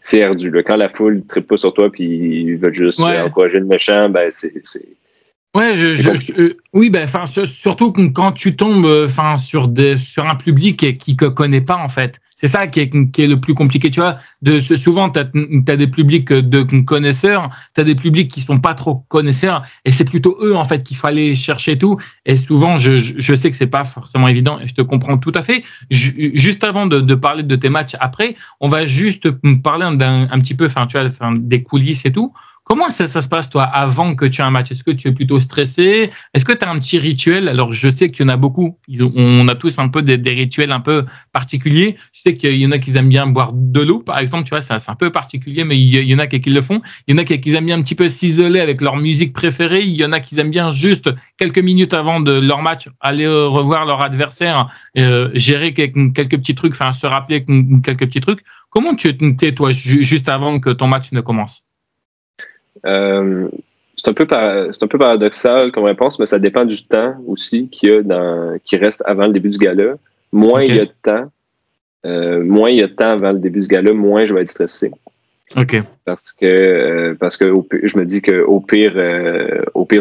c'est ardu. Là. Quand la foule ne trippe pas sur toi puis ils veulent juste encourager le méchant, ben c'est Ouais, oui, ben, surtout quand tu tombes, sur un public qui ne connaît pas, en fait. C'est ça qui est le plus compliqué, tu vois. Souvent, t'as des publics de connaisseurs, t'as des publics qui sont pas trop connaisseurs, et c'est plutôt eux, en fait, qu'il faut aller chercher tout. Et souvent, je sais que c'est pas forcément évident, et je te comprends tout à fait. Juste avant de parler de tes matchs après, on va juste parler un petit peu, tu vois, des coulisses et tout. Comment ça se passe, toi, avant que tu aies un match? Est-ce que tu es plutôt stressé? Est-ce que tu as un petit rituel? Alors, je sais qu'il y en a beaucoup. On a tous un peu des rituels un peu particuliers. Je sais qu'il y en a qui aiment bien boire de l'eau, par exemple. Tu vois, c'est un peu particulier, mais il y en a qui le font. Il y en a qui aiment bien un petit peu s'isoler avec leur musique préférée. Il y en a qui aiment bien juste quelques minutes avant de leur match aller revoir leur adversaire, gérer quelques petits trucs, se rappeler quelques petits trucs. Comment tu es, toi, juste avant que ton match ne commence? C'est un peu paradoxal comme réponse, mais ça dépend du temps aussi qui reste avant le début du gala. Moins il y a de temps, avant le début du gala, moins je vais être stressé. OK. Parce que je me dis que au pire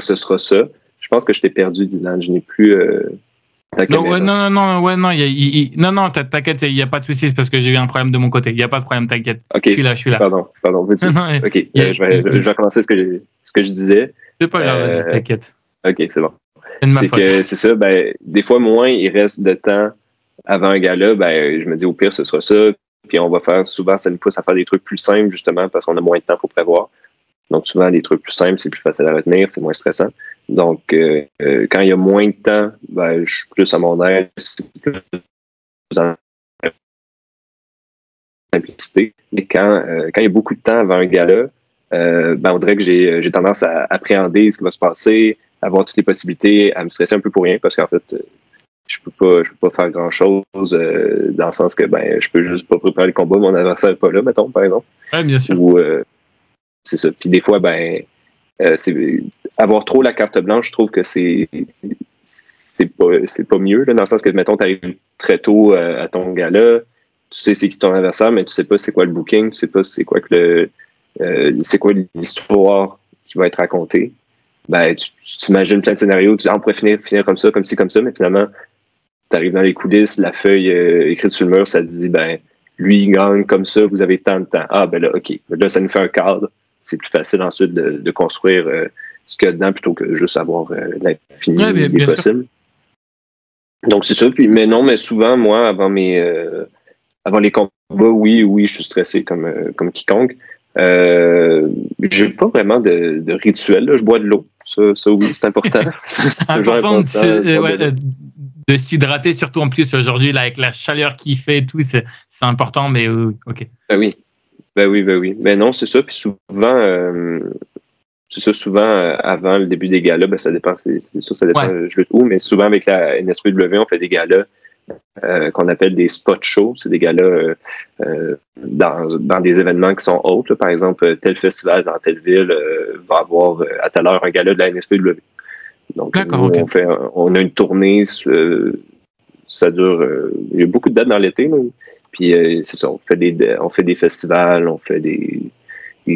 ce sera ça. Je pense que je t'ai perdu, Dylan. Je n'ai plus non, t'inquiète, il n'y a pas de souci, c'est parce que j'ai eu un problème de mon côté. Il n'y a pas de problème, t'inquiète. Okay. Je suis là. Pardon. OK, je vais commencer ce que je disais. C'est pas grave, vas-y, t'inquiète. OK, c'est bon. C'est ça, des fois, moins il reste de temps avant un gala, je me dis au pire, ce sera ça. Puis on va faire, souvent, ça nous pousse à faire des trucs plus simples, justement, parce qu'on a moins de temps pour prévoir. Donc, souvent, des trucs plus simples, c'est plus facile à retenir, c'est moins stressant. Donc, quand il y a moins de temps, je suis plus à mon aise, c'est plus en simplicité. Mais quand il y a beaucoup de temps avant un gala, on dirait que j'ai tendance à appréhender ce qui va se passer, à voir toutes les possibilités, à me stresser un peu pour rien, parce qu'en fait, je peux pas faire grand-chose dans le sens que je peux juste pas préparer le combat, mon adversaire n'est pas là, mettons, par exemple. Oui, bien sûr. Ou, c'est ça. Puis des fois, c'est avoir trop la carte blanche, je trouve que c'est pas mieux, là, dans le sens que, mettons, tu arrives très tôt à ton gala, tu sais c'est qui ton adversaire, mais tu sais pas c'est quoi le booking, tu sais pas c'est quoi c'est quoi l'histoire qui va être racontée. Tu imagines plein de scénarios, on pourrait finir comme ça, comme ci, comme ça, mais finalement, tu arrives dans les coulisses, la feuille écrite sur le mur, ça te dit, lui, il gagne comme ça, vous avez tant de temps. Ah, là, OK. Là, ça nous fait un cadre. C'est plus facile ensuite de construire ce qu'il y a dedans plutôt que juste avoir l'infini des possibles. Sûr. Donc, c'est ça. Mais souvent, moi, avant les combats, oui, je suis stressé comme quiconque. J'ai pas vraiment de rituel. Là. Je bois de l'eau. Ça oui, c'est important. C'est toujours important de s'hydrater, surtout en plus aujourd'hui, là, avec la chaleur qu'il fait et tout, c'est important, mais OK. Oui. Mais non, c'est ça. Puis souvent, avant le début des galas, ça dépend, ça dépend je lutte où, mais souvent avec la NSPW, on fait des galas qu'on appelle des spot shows. C'est des galas dans des événements qui sont autres. Là. Par exemple, tel festival dans telle ville va avoir à telle heure un gala de la NSPW. Donc, on a une tournée, ça dure, il y a beaucoup de dates dans l'été, là. Puis c'est ça, on fait des festivals, on fait des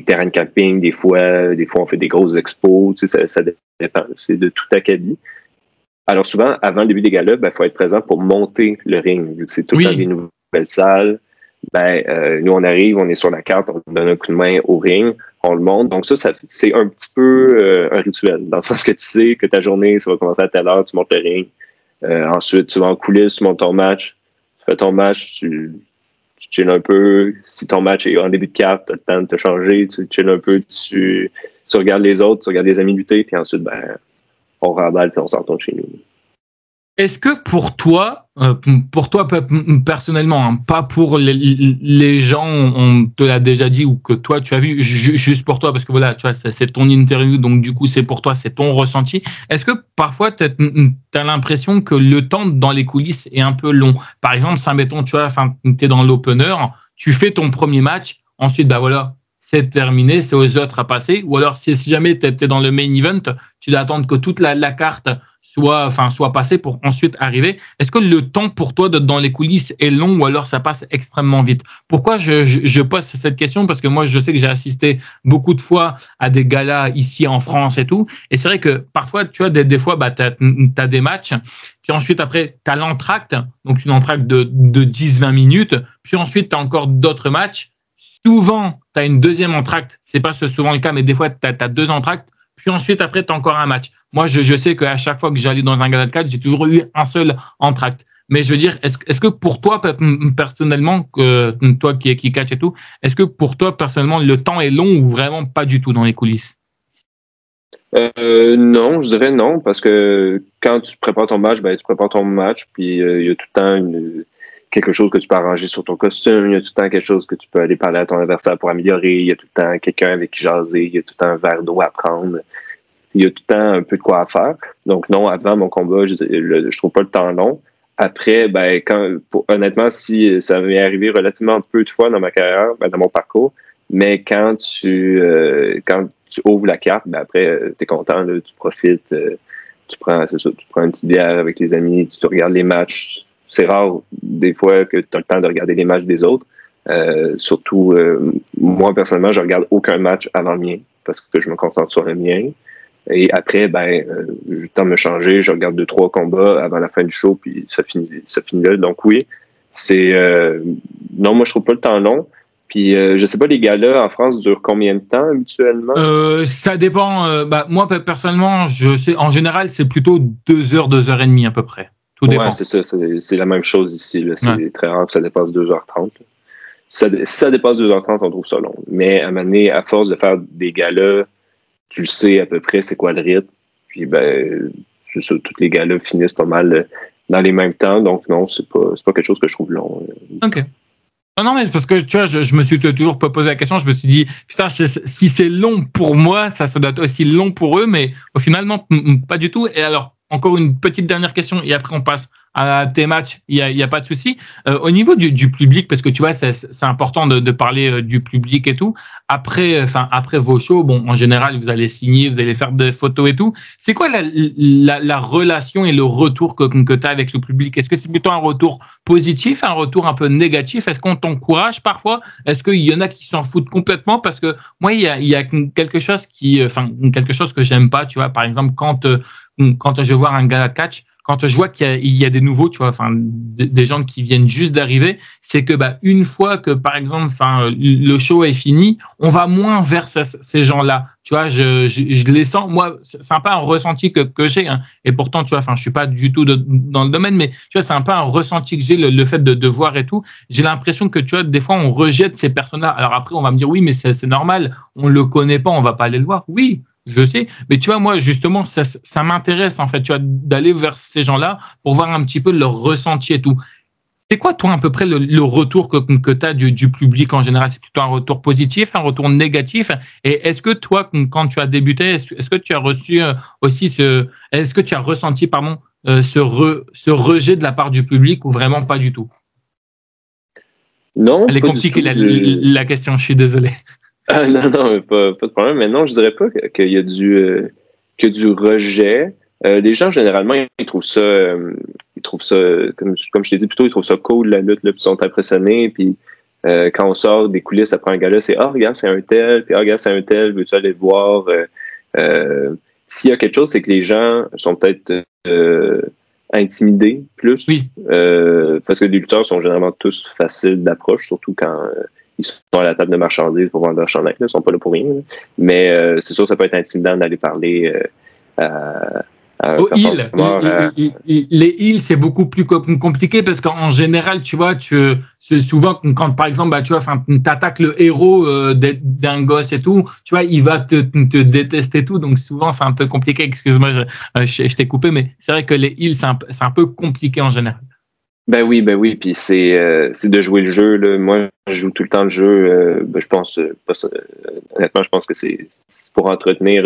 terrains de camping, des fois on fait des grosses expos, tu sais, ça dépend, c'est de tout acabit. Alors souvent, avant le début des galas, faut être présent pour monter le ring, vu que c'est tout le temps des nouvelles salles. Nous on arrive, on est sur la carte, on donne un coup de main au ring, on le monte. Donc ça c'est un petit peu un rituel, dans le sens que tu sais que ta journée, ça va commencer à telle heure, tu montes le ring. Ensuite, tu vas en coulisses, tu montes ton match, tu fais ton match, tu chilles un peu. Si ton match est en début de carte, tu as le temps de te changer, tu chilles un peu, tu regardes les autres, tu regardes les amis lutter, puis ensuite, on remballe puis on s'en retourne chez nous. Est-ce que pour toi personnellement, pas pour les gens, on te l'a déjà dit ou que toi tu as vu, juste pour toi, parce que voilà, tu vois, c'est ton interview, donc du coup c'est pour toi, c'est ton ressenti. Est-ce que parfois tu as l'impression que le temps dans les coulisses est un peu long? Par exemple, mettons, tu vois, tu es dans l'opener, tu fais ton premier match, ensuite, c'est terminé, c'est aux autres à passer. Ou alors, si jamais tu étais dans le main event, tu dois attendre que toute la carte soit passé pour ensuite arriver. Est-ce que le temps pour toi dans les coulisses est long ou alors ça passe extrêmement vite? Pourquoi je pose cette question? Parce que moi, je sais que j'ai assisté beaucoup de fois à des galas ici en France et tout. Et c'est vrai que parfois, tu vois, des fois, tu as des matchs. Puis ensuite, après, tu as l'entracte. Donc, une entracte de 10-20 minutes. Puis ensuite, tu as encore d'autres matchs. Souvent, tu as une deuxième entracte. C'est pas souvent le cas, mais des fois, tu as deux entractes. Puis ensuite, après, tu as encore un match. Moi, je sais qu'à chaque fois que j'allais dans un gala de catch, j'ai toujours eu un seul entracte. Mais je veux dire, est-ce que pour toi, personnellement, toi qui catch et tout, est-ce que pour toi, personnellement, le temps est long ou vraiment pas du tout dans les coulisses? Non, je dirais non, parce que quand tu prépares ton match, tu prépares ton match, puis il y a tout le temps quelque chose que tu peux arranger sur ton costume, il y a tout le temps quelque chose que tu peux aller parler à ton adversaire pour améliorer, il y a tout le temps quelqu'un avec qui jaser, il y a tout le temps un verre d'eau à prendre. Il y a tout le temps un peu de quoi à faire. Donc non, avant mon combat, je trouve pas le temps long. Après, honnêtement, si ça m'est arrivé relativement peu de fois dans ma carrière, dans mon parcours, mais quand tu ouvres la carte, après, tu es content, là, tu profites, tu prends une petite bière avec les amis, tu regardes les matchs. C'est rare des fois que tu as le temps de regarder les matchs des autres. Surtout, moi, personnellement, je regarde aucun match avant le mien parce que je me concentre sur le mien. Et après, j'ai le temps de me changer, je regarde 2-3 combats avant la fin du show, puis ça finit là. Donc oui, non, moi je trouve pas le temps long. Puis je sais pas, les galas en France durent combien de temps habituellement? Ça dépend. Moi, personnellement, je sais, en général, c'est plutôt 2 heures, 2 heures et demie à peu près. Tout dépend. Ouais, c'est ça, c'est la même chose ici. Là. C'est très rare que ça dépasse 2h30. Si ça dépasse 2h30, on trouve ça long. Mais à un moment donné, à force de faire des galas, tu le sais à peu près c'est quoi le rythme. Puis c'est ça, tous les gars-là finissent pas mal dans les mêmes temps. Donc non, c'est pas quelque chose que je trouve long. OK. Non, mais parce que tu vois, je me suis toujours pas posé la question. Je me suis dit, putain, si c'est long pour moi, ça doit être aussi long pour eux. Mais au final, non, pas du tout. Et alors, encore une petite dernière question et après on passe à tes matchs, il y a pas de souci. Au niveau du public, parce que tu vois, c'est important de parler du public et tout. Après vos shows, bon, en général, vous allez signer, vous allez faire des photos et tout. C'est quoi la relation et le retour que tu as avec le public? Est-ce que c'est plutôt un retour positif, un retour un peu négatif? Est-ce qu'on t'encourage parfois? Est-ce qu'il y en a qui s'en foutent complètement? Parce que moi, il y a quelque chose quelque chose que j'aime pas, tu vois. Par exemple, quand je vois un gala de catch, quand je vois qu'il y a des nouveaux, tu vois, des gens qui viennent juste d'arriver, c'est que une fois que par exemple, le show est fini, on va moins vers ces gens-là. Tu vois, je les sens. Moi, c'est un peu un ressenti que j'ai. Hein, et pourtant, tu vois, je suis pas du tout dans le domaine, mais tu vois, c'est un peu un ressenti que j'ai le fait de voir et tout. J'ai l'impression que tu vois, des fois, on rejette ces personnes-là. Alors après, on va me dire oui, mais c'est normal. On le connaît pas, on va pas aller le voir. Oui. Je sais, mais tu vois, moi, justement, ça m'intéresse, en fait, tu vois, d'aller vers ces gens-là pour voir un petit peu leur ressenti et tout. C'est quoi, toi, à peu près, le retour que tu as du public en général? C'est plutôt un retour positif, un retour négatif? Et est-ce que toi, quand tu as débuté, est-ce que tu as reçu aussi est-ce que tu as ressenti, ce rejet de la part du public ou vraiment pas du tout? Non. Elle est compliquée, la question, je suis désolé. Ah, non, pas de problème. Mais non, je dirais pas qu'il y a du rejet. Les gens, généralement, ils trouvent ça, comme je t'ai dit plutôt, ils trouvent ça cool, la lutte, là, puis ils sont impressionnés. Puis quand on sort des coulisses après un gala, c'est « Ah, regarde, c'est un tel. » Puis « Ah, regarde, c'est un tel. Veux-tu aller le voir? » S'il y a quelque chose, c'est que les gens sont peut-être intimidés plus. Oui. Parce que les lutteurs sont généralement tous faciles d'approche, surtout quand... ils sont à la table de marchandises pour vendre leur chandail, ils ne sont pas là pour rien. Là. Mais c'est sûr que ça peut être intimidant d'aller parler aux heels. Les heels, c'est beaucoup plus compliqué parce qu'en général, tu vois, souvent, quand par exemple, tu vois, t'attaques le héros d'un gosse et tout, tu vois, il va te détester et tout. Donc souvent, c'est un peu compliqué. Excuse-moi, je t'ai coupé, mais c'est vrai que les heels, c'est un peu compliqué en général. Ben oui, puis c'est de jouer le jeu. Là. Moi, je joue tout le temps le jeu. Je pense, honnêtement, je pense que c'est pour entretenir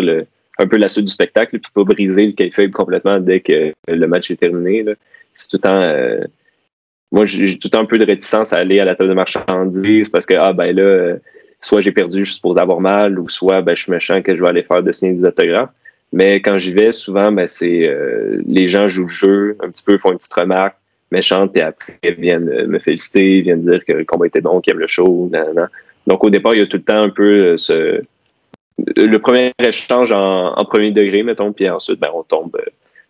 un peu la suite du spectacle, puis pas briser le kayfabe complètement dès que le match est terminé. Là. C'est tout le temps. Moi, j'ai tout le temps un peu de réticence à aller à la table de marchandises parce que soit j'ai perdu, je suis supposé avoir mal, ou soit je suis méchant que je vais aller faire de signer des autographes. Mais quand j'y vais, souvent, c'est les gens jouent le jeu, un petit peu, font une petite remarque méchante, puis après, ils viennent me féliciter, ils viennent dire que le combat était bon, qu'ils aiment le show. Nanana. Donc, au départ, il y a tout le temps un peu le premier échange en premier degré, mettons, puis ensuite,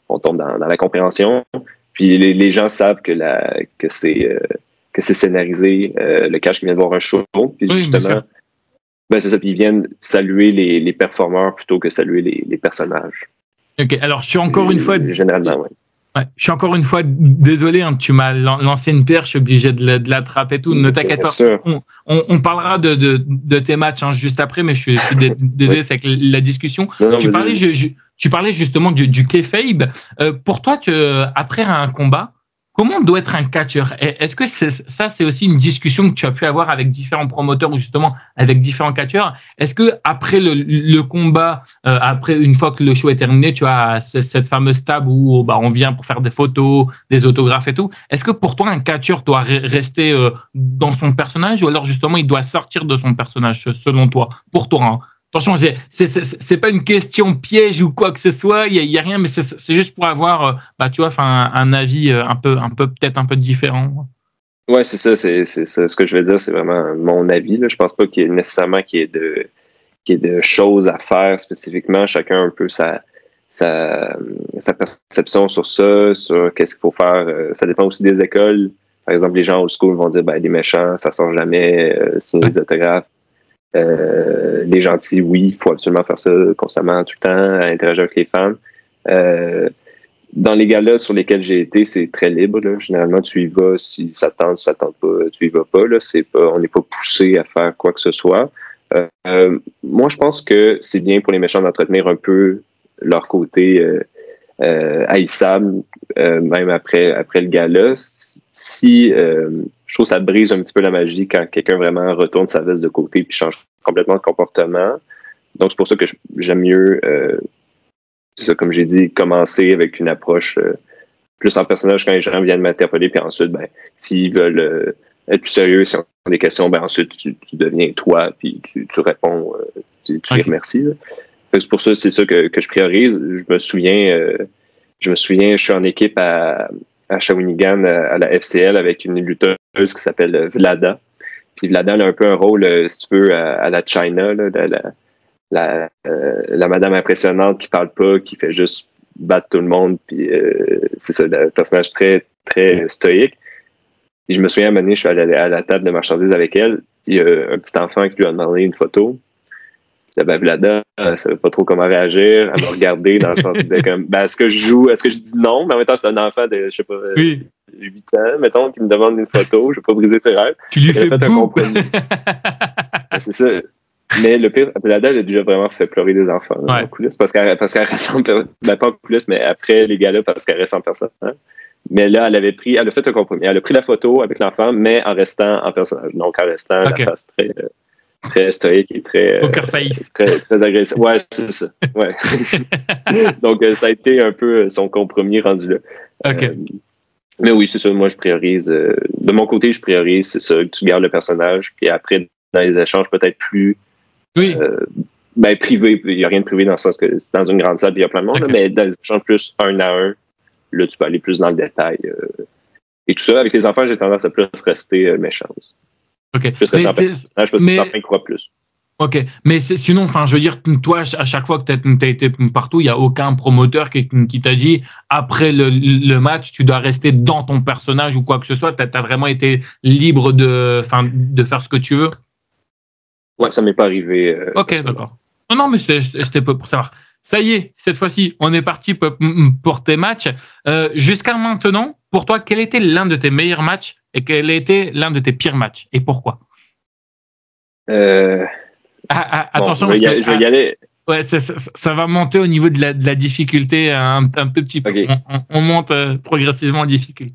on tombe dans la compréhension. Puis les gens savent que c'est scénarisé, le cash qui vient de voir un show. Puis justement, c'est ça, puis ils viennent saluer les performeurs plutôt que saluer les personnages. Ok, alors je suis encore une fois... Généralement, oui. Ouais, je suis encore une fois désolé, hein, tu m'as lancé une perche, je suis obligé de l'attraper et tout. Ne t'inquiète pas, on parlera de tes matchs juste après, mais je suis désolé, c'est avec la discussion. Tu parlais justement du kayfabe. Pour toi, après un combat, comment doit être un catcheur? Est-ce que c'est aussi une discussion que tu as pu avoir avec différents promoteurs ou justement avec différents catcheurs? Est-ce que après le combat, après une fois que le show est terminé, tu as cette fameuse table où on vient pour faire des photos, des autographes et tout? Est-ce que pour toi un catcheur doit rester dans son personnage ou alors justement il doit sortir de son personnage selon toi? Pour toi, hein? Attention, c'est pas une question piège ou quoi que ce soit. Il y a rien, mais c'est juste pour avoir, tu vois, un avis un peu peut-être un peu différent. Ouais, c'est ça. C'est ça. Ce que je veux dire, c'est vraiment mon avis. Là. Je pense pas qu'il y ait nécessairement qu'il y ait de choses à faire spécifiquement. Chacun un peu sa perception sur ça, sur qu'est-ce qu'il faut faire. Ça dépend aussi des écoles. Par exemple, les gens old school vont dire, les méchants, ça sort jamais, signer des autographes. Les gentils, oui, il faut absolument faire ça constamment, tout le temps, interagir avec les fans. Dans les galas sur lesquels j'ai été, c'est très libre. Là. Généralement, tu y vas si ça tente, si ça tente pas, tu y vas pas. Là. On n'est pas poussé à faire quoi que ce soit. Moi, je pense que c'est bien pour les méchants d'entretenir un peu leur côté haïssable, même après le gala. Je trouve que ça brise un petit peu la magie quand quelqu'un vraiment retourne sa veste de côté puis change complètement de comportement. Donc, c'est pour ça que j'aime mieux, c'est ça, comme j'ai dit, commencer avec une approche plus en personnage quand les gens viennent m'interpeller, puis ensuite, s'ils veulent être plus sérieux, si on a des questions, ensuite, tu deviens toi, puis tu réponds, tu les remercies. C'est pour ça, c'est ça que je priorise. Je me souviens, je suis en équipe à Shawinigan, à la FCL, avec une lutteuse qui s'appelle Vlada. Puis Vlada, elle a un peu un rôle, si tu veux, à la China, là, la madame impressionnante qui parle pas, qui fait juste battre tout le monde. Puis c'est ça, un personnage très, très stoïque. Et je me souviens, à un moment donné, je suis allé à la table de marchandises avec elle. Il y a un petit enfant qui lui a demandé une photo. Vlada, elle savait pas trop comment réagir. Elle m'a regardé dans le sens de comme, est-ce que je dis non? Mais en même temps, c'est un enfant de, je sais pas, 8 ans, mettons, qui me demande une photo. Je vais pas briser ses rêves. Tu lui fais un compromis. C'est ça. Mais le pire, Vlada, elle a déjà vraiment fait pleurer des enfants en coulisses parce qu'elle ressemble, pas en coulisses, mais après les gars-là, parce qu'elle reste en personne. Hein. Mais là, elle a fait un compromis. Elle a pris la photo avec l'enfant, mais en restant en personnage. Donc, en restant la face très stoïque et très agressif. Ouais, c'est ça. Ouais. Donc, ça a été un peu son compromis rendu là. Mais oui, c'est ça. Moi, je priorise. De mon côté, je priorise, c'est ça, que tu gardes le personnage. Puis après, dans les échanges peut-être plus privé. Il n'y a rien de privé dans le sens que c'est dans une grande salle, il y a plein de monde. Là, mais dans les échanges plus 1 à 1, là, tu peux aller plus dans le détail. Et tout ça, avec les enfants, j'ai tendance à plus rester méchante. OK. Plus rester en personnage parce que les enfants croient plus. OK. Mais sinon, je veux dire, toi, à chaque fois que tu as été partout, il n'y a aucun promoteur qui t'a dit, après le match, tu dois rester dans ton personnage ou quoi que ce soit. Tu as vraiment été libre de faire ce que tu veux? Ouais, ça m'est pas arrivé. OK, d'accord. Non, mais c'était pour savoir. Ça y est, cette fois-ci, on est parti pour tes matchs. Jusqu'à maintenant, pour toi, quel était l'un de tes meilleurs matchs et quel était l'un de tes pires matchs et pourquoi? Attention, je vais y aller. Ouais, ça va monter au niveau de la difficulté un petit peu. Okay. On monte progressivement en difficulté.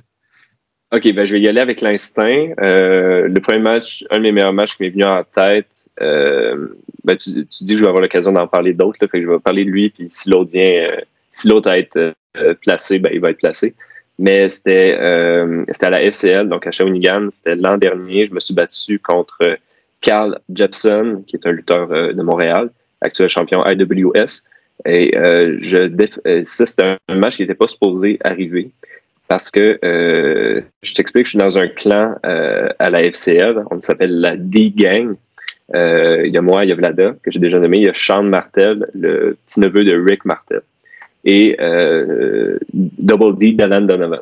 OK, je vais y aller avec l'instinct. Le premier match, un de mes meilleurs matchs qui m'est venu en tête, tu dis que je vais avoir l'occasion d'en parler d'autres, là, fait que je vais parler de lui, puis si l'autre vient, si l'autre a être placé, il va être placé. Mais c'était à la FCL, donc à Shawinigan, c'était l'an dernier. Je me suis battu contre Carl Jepson, qui est un lutteur de Montréal, actuel champion IWS. Et ça, c'était un match qui n'était pas supposé arriver parce que je t'explique, je suis dans un clan à la FCL, on s'appelle la D-Gang. Il y a moi, il y a Vlada, que j'ai déjà nommé, il y a Sean Martel, le petit-neveu de Rick Martel, et Double D, Dylan Donovan.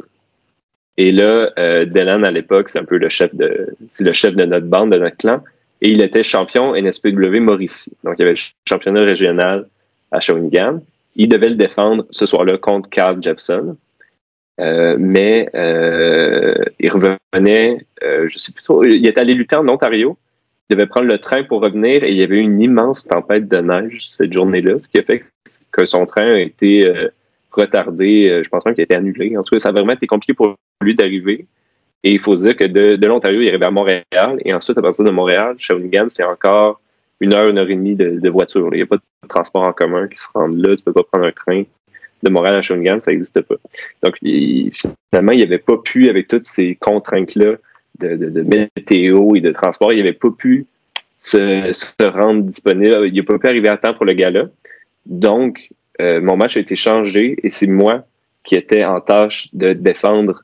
Et là, Dylan, à l'époque, c'est un peu le chef de notre bande, de notre clan, et il était champion NSPW Mauricie. Donc, il y avait le championnat régional à Shawinigan. Il devait le défendre ce soir-là contre Carl Jepson. Mais il revenait, je sais plus trop, il est allé lutter en Ontario. Il devait prendre le train pour revenir et il y avait eu une immense tempête de neige cette journée-là, ce qui a fait que son train a été retardé. Je pense même qu'il a été annulé. En tout cas, ça a vraiment été compliqué pour lui d'arriver. Et il faut dire que de l'Ontario, il est arrivé à Montréal. Et ensuite, à partir de Montréal, Shawinigan, c'est encore 1 heure et demie de voiture. Il n'y a pas de transport en commun qui se rende là. Tu ne peux pas prendre un train de Montréal à Shawinigan, ça n'existe pas. Donc, finalement, il n'avait pas pu, avec toutes ces contraintes-là de météo et de transport, il n'avait pas pu se rendre disponible. Il n'a pas pu arriver à temps pour le gala. Donc, mon match a été changé et c'est moi qui étais en tâche de défendre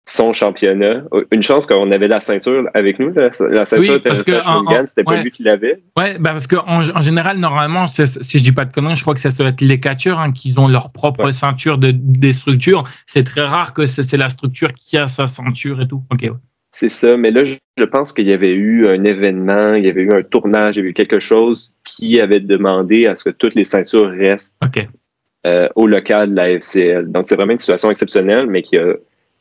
son championnat. Une chance qu'on avait la ceinture avec nous. La ceinture était à Shawinigan, c'était pas lui qui l'avait. Oui, parce qu'en général, normalement, si je dis pas de conneries, je crois que ça doit être les catcheurs qui ont leur propre ceinture des structures. C'est très rare que c'est la structure qui a sa ceinture et tout. OK, ouais. C'est ça, mais là, je pense qu'il y avait eu un événement, il y avait eu un tournage, il y avait eu quelque chose qui avait demandé à ce que toutes les ceintures restent au local de la FCL. Donc, c'est vraiment une situation exceptionnelle, mais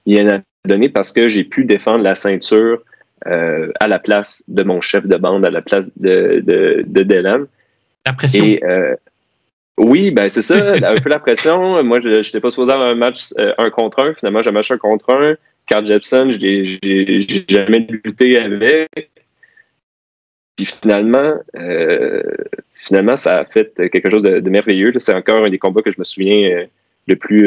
il en a donné parce que j'ai pu défendre la ceinture à la place de mon chef de bande, à la place de Dylan. La pression. Et, oui, ben c'est ça, un peu la pression. Moi, je n'étais pas supposé avoir un match 1 contre 1. Finalement, j'ai un match 1 contre 1. Carl Jepson, j'ai jamais lutté avec. Puis finalement, ça a fait quelque chose de merveilleux. C'est encore un des combats que je me souviens le plus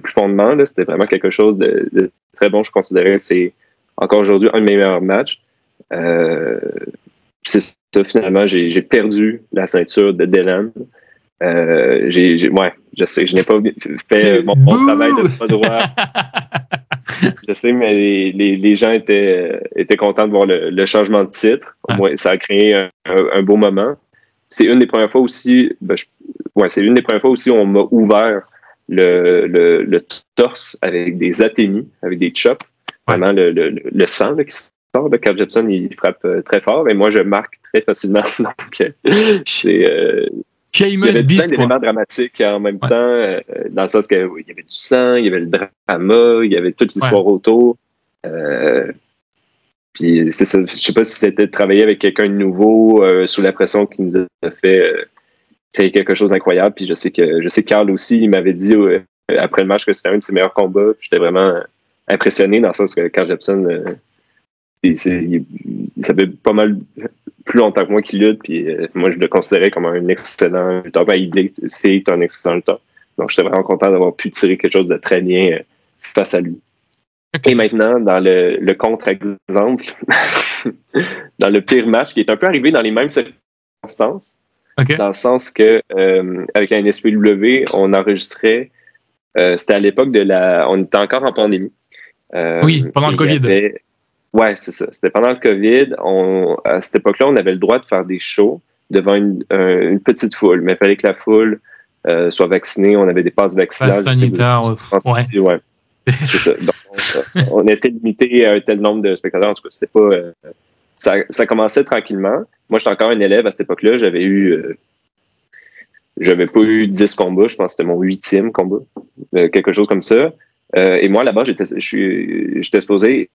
fondement. Là. C'était vraiment quelque chose de très bon. Je considérais que c'est encore aujourd'hui un de mes meilleurs matchs. C'est ça, finalement, j'ai perdu la ceinture de Dylan. Je sais, je n'ai pas fait mon travail de pas droit. Je sais, mais les gens étaient contents de voir le changement de titre. Au moins, ça a créé un beau moment. C'est une des premières fois aussi, c'est une des premières fois aussi où on m'a ouvert le torse avec des athénies, avec des chops. Vraiment le sang là, qui sort de Carl Jepson, il frappe très fort. Et moi, je marque très facilement. Donc, c'est... il y avait plein d'éléments dramatiques en même temps, dans le sens qu'il y avait du sang, il y avait le drama, il y avait toute l'histoire autour. Puis c'est ça, je sais pas si c'était de travailler avec quelqu'un de nouveau, sous la pression qui nous a fait créer quelque chose d'incroyable. Puis je sais que Carl aussi, il m'avait dit après le match que c'était un de ses meilleurs combats. J'étais vraiment impressionné dans le sens que Carl Jepson, ça fait pas mal plus longtemps que moi qui lutte, puis moi je le considérais comme un excellent lutteur. C'est un excellent lutteur. Donc j'étais vraiment content d'avoir pu tirer quelque chose de très bien face à lui. Okay. Et maintenant, dans le contre-exemple, dans le pire match, qui est un peu arrivé dans les mêmes circonstances, dans le sens que avec la NSPW, on enregistrait, c'était à l'époque on était encore en pandémie. Oui, pendant le COVID. Oui, c'est ça. C'était pendant le COVID. À cette époque-là, on avait le droit de faire des shows devant une petite foule, mais il fallait que la foule soit vaccinée. On avait des passes vaccinales. Passe sanitaire, ouais. C'est ça. Donc, on était limité à un tel nombre de spectateurs. En tout cas, c'était pas... ça commençait tranquillement. Moi, j'étais encore un élève à cette époque-là. J'avais pas eu 10 combats. Je pense que c'était mon 8e combat. Quelque chose comme ça. Et moi, là-bas, j'étais supposé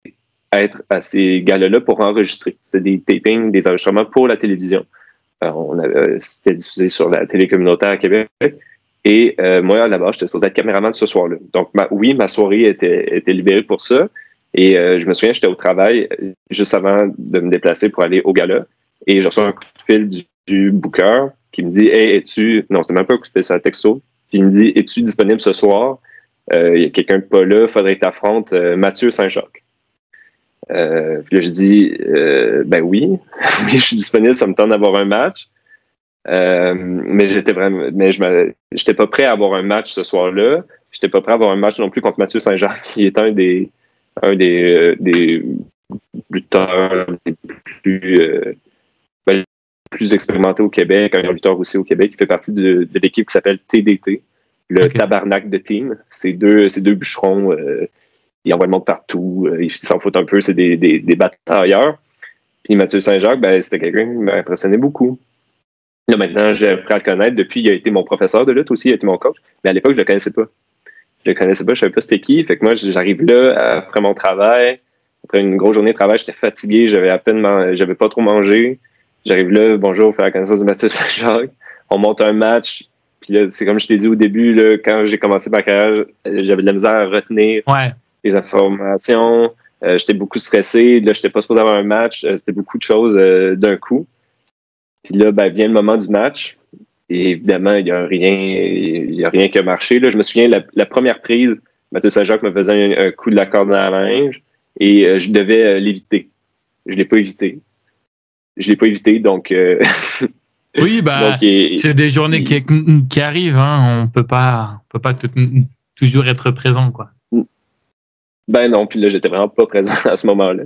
être à ces galas-là pour enregistrer. C'est des tapings, des enregistrements pour la télévision. C'était diffusé sur la télé communautaire à Québec. Et moi, là-bas, j'étais supposé être caméraman ce soir-là. Donc, ma soirée était libérée pour ça. Et je me souviens, j'étais au travail juste avant de me déplacer pour aller au gala. Et je reçois un coup de fil du booker qui me dit « Hey, non, c'était même pas un coup de fil, c'est un texto. Puis il me dit « Es-tu disponible ce soir? Il y a quelqu'un de pas là, faudrait que tu affrontes Mathieu Saint-Jacques. » Puis là, je dis « Ben oui, je suis disponible, ça me tente d'avoir un match. » Mais j'étais pas prêt à avoir un match ce soir-là. J'étais pas prêt à avoir un match non plus contre Mathieu Saint-Jacques, qui est un des lutteurs les plus expérimentés au Québec, un lutteur aussi au Québec, qui fait partie de l'équipe qui s'appelle TDT, le Tabarnak de Team. C'est deux bûcherons, ils envoient le monde partout, ils s'en foutent un peu, c'est des batailleurs. Puis Mathieu Saint-Jacques, c'était quelqu'un qui m'a impressionné beaucoup. Là, maintenant, j'ai appris à le connaître. Depuis, il a été mon professeur de lutte aussi, il a été mon coach. Mais à l'époque, je le connaissais pas. Je savais pas c'était qui. Fait que moi, j'arrive là, après mon travail, après une grosse journée de travail, j'étais fatigué, j'avais pas trop mangé. J'arrive là, bonjour, faire la connaissance de Mathieu Saint-Jacques. On monte un match. Puis là, c'est comme je t'ai dit au début, là, quand j'ai commencé ma carrière, j'avais de la misère à retenir les informations. J'étais beaucoup stressé. Là, j'étais pas supposé avoir un match. C'était beaucoup de choses d'un coup. Puis là, vient le moment du match. Et évidemment, il n'y a rien qui a marché. Là, je me souviens, la première prise, Mathieu Saint-Jacques me faisait un coup de la corde dans la linge et je devais l'éviter. Je ne l'ai pas évité. Donc, oui, c'est des journées qui arrivent. Hein. On peut pas toujours être présent, quoi. Non, puis là, j'étais vraiment pas présent à ce moment-là.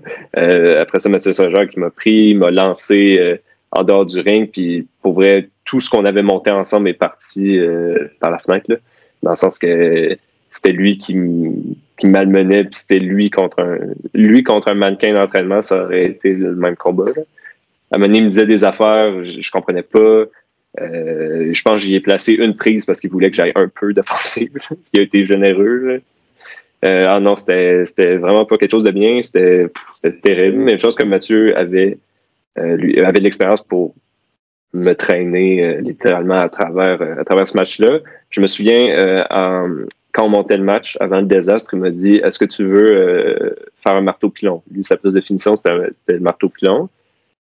Après ça, Mathieu Saint-Jacques m'a pris, il m'a lancé en dehors du ring, puis pour vrai, tout ce qu'on avait monté ensemble est parti par la fenêtre, là, dans le sens que c'était lui qui malmenait, puis c'était lui contre un mannequin d'entraînement, ça aurait été le même combat. Là. À un moment donné, il me disait des affaires, je comprenais pas. Je pense que j'y ai placé une prise parce qu'il voulait que j'aille un peu d'offensive. Il a été généreux. Non, c'était vraiment pas quelque chose de bien. C'était terrible. Mais une chose que Mathieu avait de l'expérience pour me traîner littéralement à travers ce match-là. Je me souviens, quand on montait le match, avant le désastre, il m'a dit « Est-ce que tu veux faire un marteau-pilon? » Lui, sa prise de finition, c'était le marteau-pilon.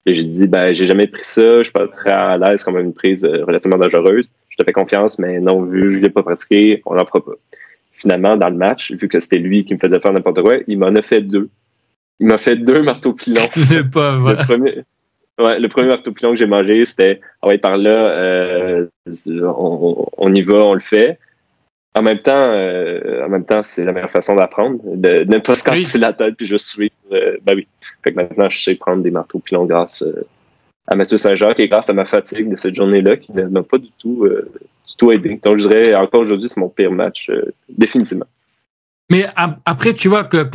Et j'ai dit, j'ai jamais pris ça, je suis pas très à l'aise, comme une prise relativement dangereuse. Je te fais confiance, mais non, vu que je l'ai pas pratiqué, on n'en fera pas. Finalement, dans le match, vu que c'était lui qui me faisait faire n'importe quoi, il m'en a fait 2. Il m'a fait 2 marteaux-pilons. Le premier marteau-pilon que j'ai mangé, c'était par là, on y va, on le fait. En même temps, c'est la meilleure façon d'apprendre, de ne pas se casser la tête puis juste suivre. Oui. Fait que maintenant, je sais prendre des marteaux-pilons grâce à Mathieu Saint-Jacques et grâce à ma fatigue de cette journée-là qui ne m'a pas du tout aidé. Donc, je dirais, encore aujourd'hui, c'est mon pire match, définitivement. Mais après, tu vois que,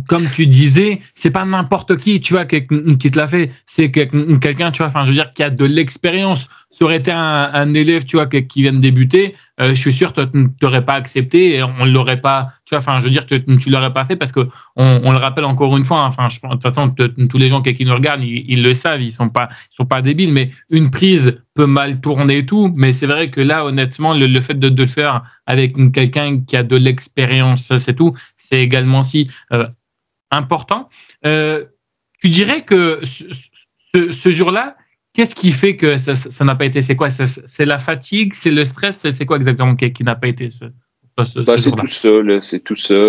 comme tu disais, c'est pas n'importe qui, tu vois, qui te l'a fait. C'est quelqu'un, tu vois, enfin, je veux dire, qui a de l'expérience. Ça aurait été un élève, tu vois, qui vient de débuter. Je suis sûr que tu n'aurais pas accepté et on l'aurait pas, tu vois, enfin, je veux dire que tu l'aurais pas fait parce que on le rappelle encore une fois, enfin, de toute façon, tous les gens qui nous regardent, ils le savent, ils sont pas débiles, mais une prise peut mal tourner et tout, mais c'est vrai que là, honnêtement, le fait de le faire avec quelqu'un qui a de l'expérience, ça, c'est tout, c'est également si important. Tu dirais que ce jour-là, qu'est-ce qui fait que ça n'a pas été? C'est quoi? C'est la fatigue? C'est le stress? C'est quoi exactement qui n'a pas été ce c'est tout ça, là. C'est tout ça.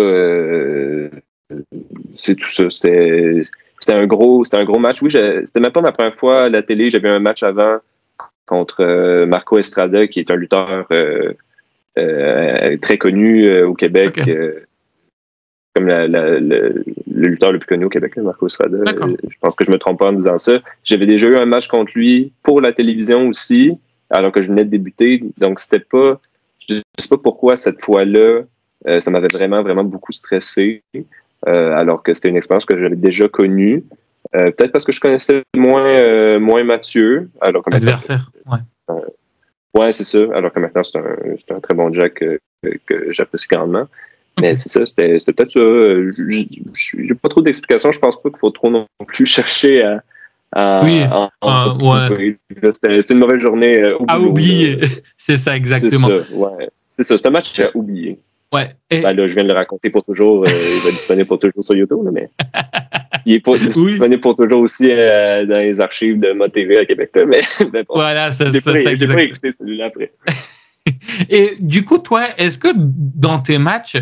C'est tout ça. C'était un gros match. Oui, c'était même pas ma première fois à la télé. J'avais un match avant contre Marco Estrada, qui est un lutteur très connu au Québec. Okay. Comme le lutteur le plus connu au Québec, Marco Estrada. Je pense que je me trompe pas en disant ça. J'avais déjà eu un match contre lui pour la télévision aussi, alors que je venais de débuter. Donc, c'était pas... Je sais pas pourquoi cette fois-là, ça m'avait vraiment, vraiment beaucoup stressé, alors que c'était une expérience que j'avais déjà connue. Peut-être parce que je connaissais moins Mathieu. Adversaire, ouais, c'est ça. Alors que maintenant, c'est un très bon Jack que j'apprécie grandement. Mais c'est ça, c'était peut-être ça. J'ai pas trop d'explications. Je pense pas qu'il faut trop non plus chercher à C'était une mauvaise journée. À oublier. C'est ça, exactement. C'est ça. C'est un match à oublier. Ouais. Là, je viens de le raconter pour toujours. Il va être disponible pour toujours sur YouTube, là, mais il est pas disponible pour toujours aussi dans les archives de ModTV à Québec. Là, mais voilà, je l'ai pas écouté celui-là après. Et du coup, toi, est-ce que dans tes matchs,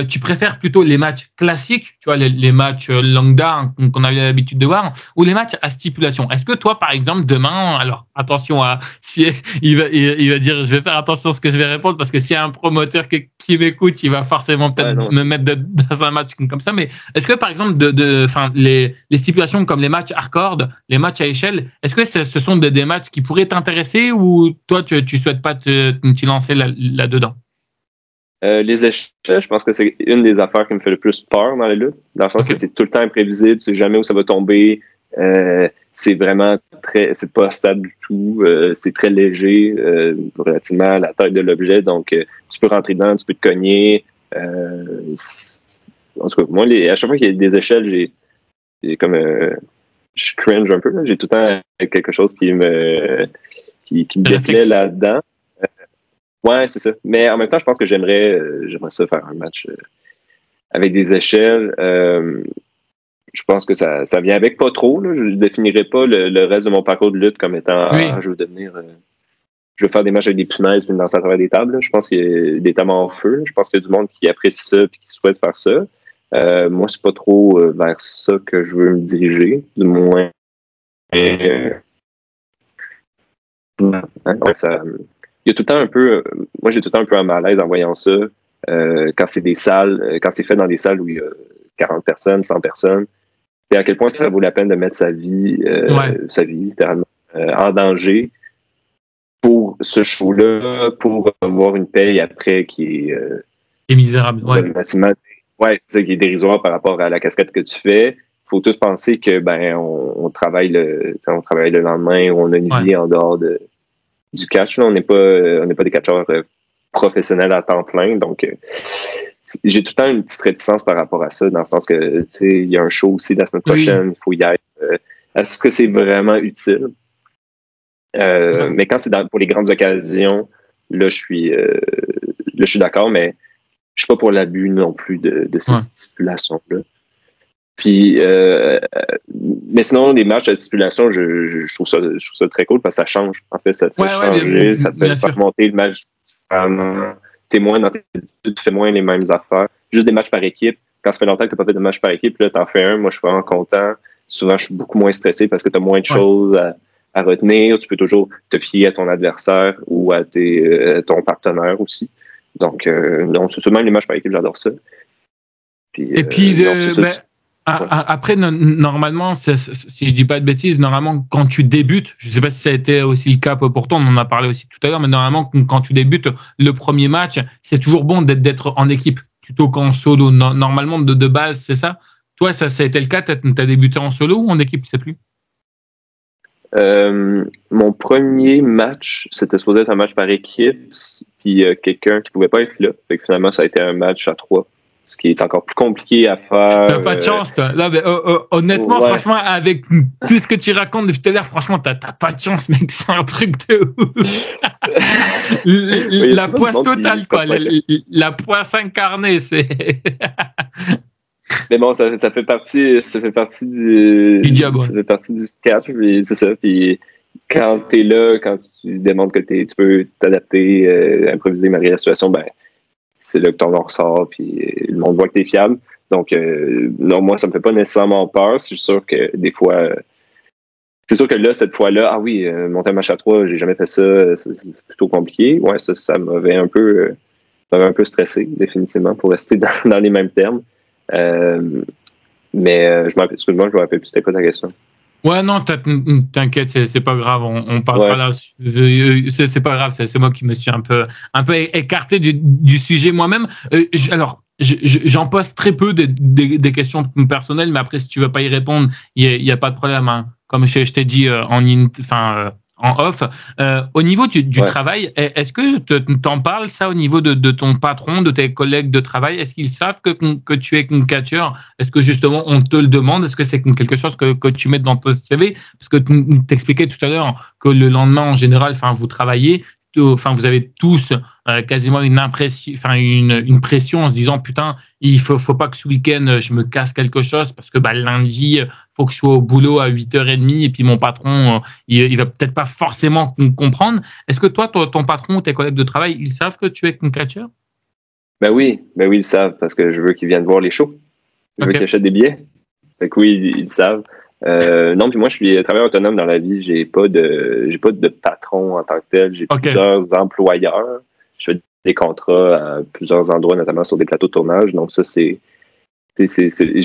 tu préfères plutôt les matchs classiques, tu vois, les matchs lambda qu'on avait l'habitude de voir, ou les matchs à stipulation? Est-ce que toi, par exemple, demain, alors attention à si il va dire, je vais faire attention à ce que je vais répondre parce que s'il y a un promoteur qui m'écoute, il va forcément peut-être me mettre dans un match comme ça. Mais est-ce que, par exemple, les stipulations comme les matchs hardcore, les matchs à échelle, est-ce que ce sont des matchs qui pourraient t'intéresser ou toi, tu souhaites pas t'y lancer là-dedans? Les échelles, je pense que c'est une des affaires qui me fait le plus peur dans les luttes, dans le sens que c'est tout le temps imprévisible, tu sais jamais où ça va tomber, c'est vraiment c'est pas stable du tout, c'est très léger relativement à la taille de l'objet, donc tu peux rentrer dedans, tu peux te cogner. En tout cas, moi, à chaque fois qu'il y a des échelles, j'ai comme je cringe un peu, là. J'ai tout le temps quelque chose qui me déplaît là-dedans. Ouais, c'est ça. Mais en même temps, je pense que j'aimerais ça faire un match avec des échelles. Je pense que ça vient avec pas trop. Là. Je ne définirais pas le reste de mon parcours de lutte comme étant je veux devenir. Je veux faire des matchs avec des punaises puis une danse à travers des tables. Là. Je pense qu'il y a des tables en feu. Là. Je pense qu'il y a du monde qui apprécie ça et qui souhaite faire ça. Moi, c'est pas trop vers ça que je veux me diriger, du moins. Il y a tout le temps un peu, moi j'ai tout le temps un peu un malaise en voyant ça, quand c'est des salles, quand c'est fait dans des salles où il y a 40 personnes, 100 personnes, et à quel point ça vaut la peine de mettre sa vie littéralement, en danger pour ce show-là, pour avoir une paye après qui est misérable, c'est ça, qui est dérisoire par rapport à la casquette que tu fais. Faut tous penser que on travaille le lendemain, ou on a une vie en dehors du catch. Là. On n'est pas des catcheurs professionnels à temps plein, donc j'ai tout le temps une petite réticence par rapport à ça, dans le sens que il y a un show aussi la semaine prochaine, il faut y être. Est-ce que c'est vraiment utile? Mais quand c'est pour les grandes occasions, là je suis d'accord, mais je suis pas pour l'abus non plus de ces stipulations-là. Puis, mais sinon, les matchs à stipulation, je trouve ça très cool parce que ça change. En fait, ça te fait changer, ça te fait faire monter le match différemment. T'es moins dans tes études, tu fais moins les mêmes affaires. Juste des matchs par équipe. Quand ça fait longtemps que t'as pas fait de match par équipe, là, t'en fais un. Moi, je suis vraiment content. Souvent, je suis beaucoup moins stressé parce que t'as moins de choses à retenir. Tu peux toujours te fier à ton adversaire ou à ton partenaire aussi. Donc, non, c'est seulement les matchs par équipe, j'adore ça. Puis, et puis, après, normalement, si je dis pas de bêtises, normalement, quand tu débutes, je sais pas si ça a été aussi le cas pour toi, on en a parlé aussi tout à l'heure, mais normalement, quand tu débutes le premier match, c'est toujours bon d'être en équipe plutôt qu'en solo. Normalement, de base, c'est ça. Toi, ça a été le cas? T'as débuté en solo ou en équipe, tu sais plus? Mon premier match, c'était supposé être un match par équipe, puis quelqu'un qui pouvait pas être là. Fait que finalement, ça a été un match à 3. Ce qui est encore plus compliqué à faire. T'as pas de chance, toi. Là, mais, honnêtement, franchement, avec tout ce que tu racontes depuis tout à l'heure, franchement, t'as pas de chance, mec. C'est un truc de ouf. La poisse totale, quoi. La poisse incarnée, c'est. Mais bon, ça fait partie du diable. Ça fait partie du sketch, puis c'est ça. Puis quand t'es là, quand tu démontres que tu peux t'adapter, improviser, marier la situation, c'est là que ton nom ressort, puis le monde voit que t'es fiable. Donc, non, moi, ça me fait pas nécessairement peur. C'est sûr que des fois, c'est sûr que là, cette fois-là, monter un match à 3, j'ai jamais fait ça, c'est plutôt compliqué. Ouais, ça m'avait un peu stressé, définitivement, pour rester dans les mêmes termes. Mais excuse-moi, je me rappelle plus c'était quoi ta question. Ouais, non, t'inquiète, c'est pas grave, on passera là. C'est pas grave, c'est moi qui me suis un peu écarté du sujet moi-même. Alors, j'en pose très peu des questions personnelles, mais après, si tu veux pas y répondre, il y a pas de problème. Hein. Comme je t'ai dit en off. Au niveau du travail, est-ce que t'en parles ça au niveau de ton patron, de tes collègues de travail? Est-ce qu'ils savent que tu es un catcheur? Est-ce que justement on te le demande? Est-ce que c'est quelque chose que tu mets dans ton CV? Parce que tu t'expliquais tout à l'heure que le lendemain, en général, vous travaillez. vous avez tous quasiment une impression, une pression en se disant putain, il faut pas que ce week-end je me casse quelque chose parce que lundi faut que je sois au boulot à 8h30 et puis mon patron il va peut-être pas forcément comprendre. Est-ce que toi, ton patron ou tes collègues de travail, ils savent que tu es catcheur? Ben oui, ils savent parce que je veux qu'ils viennent voir les shows. Je veux qu'ils achètent des billets. Fait que oui, ils savent. Non, puis moi, je suis travailleur autonome dans la vie. J'ai pas de patron en tant que tel. J'ai plusieurs employeurs. Je fais des contrats à plusieurs endroits, notamment sur des plateaux de tournage. Donc ça, j'ai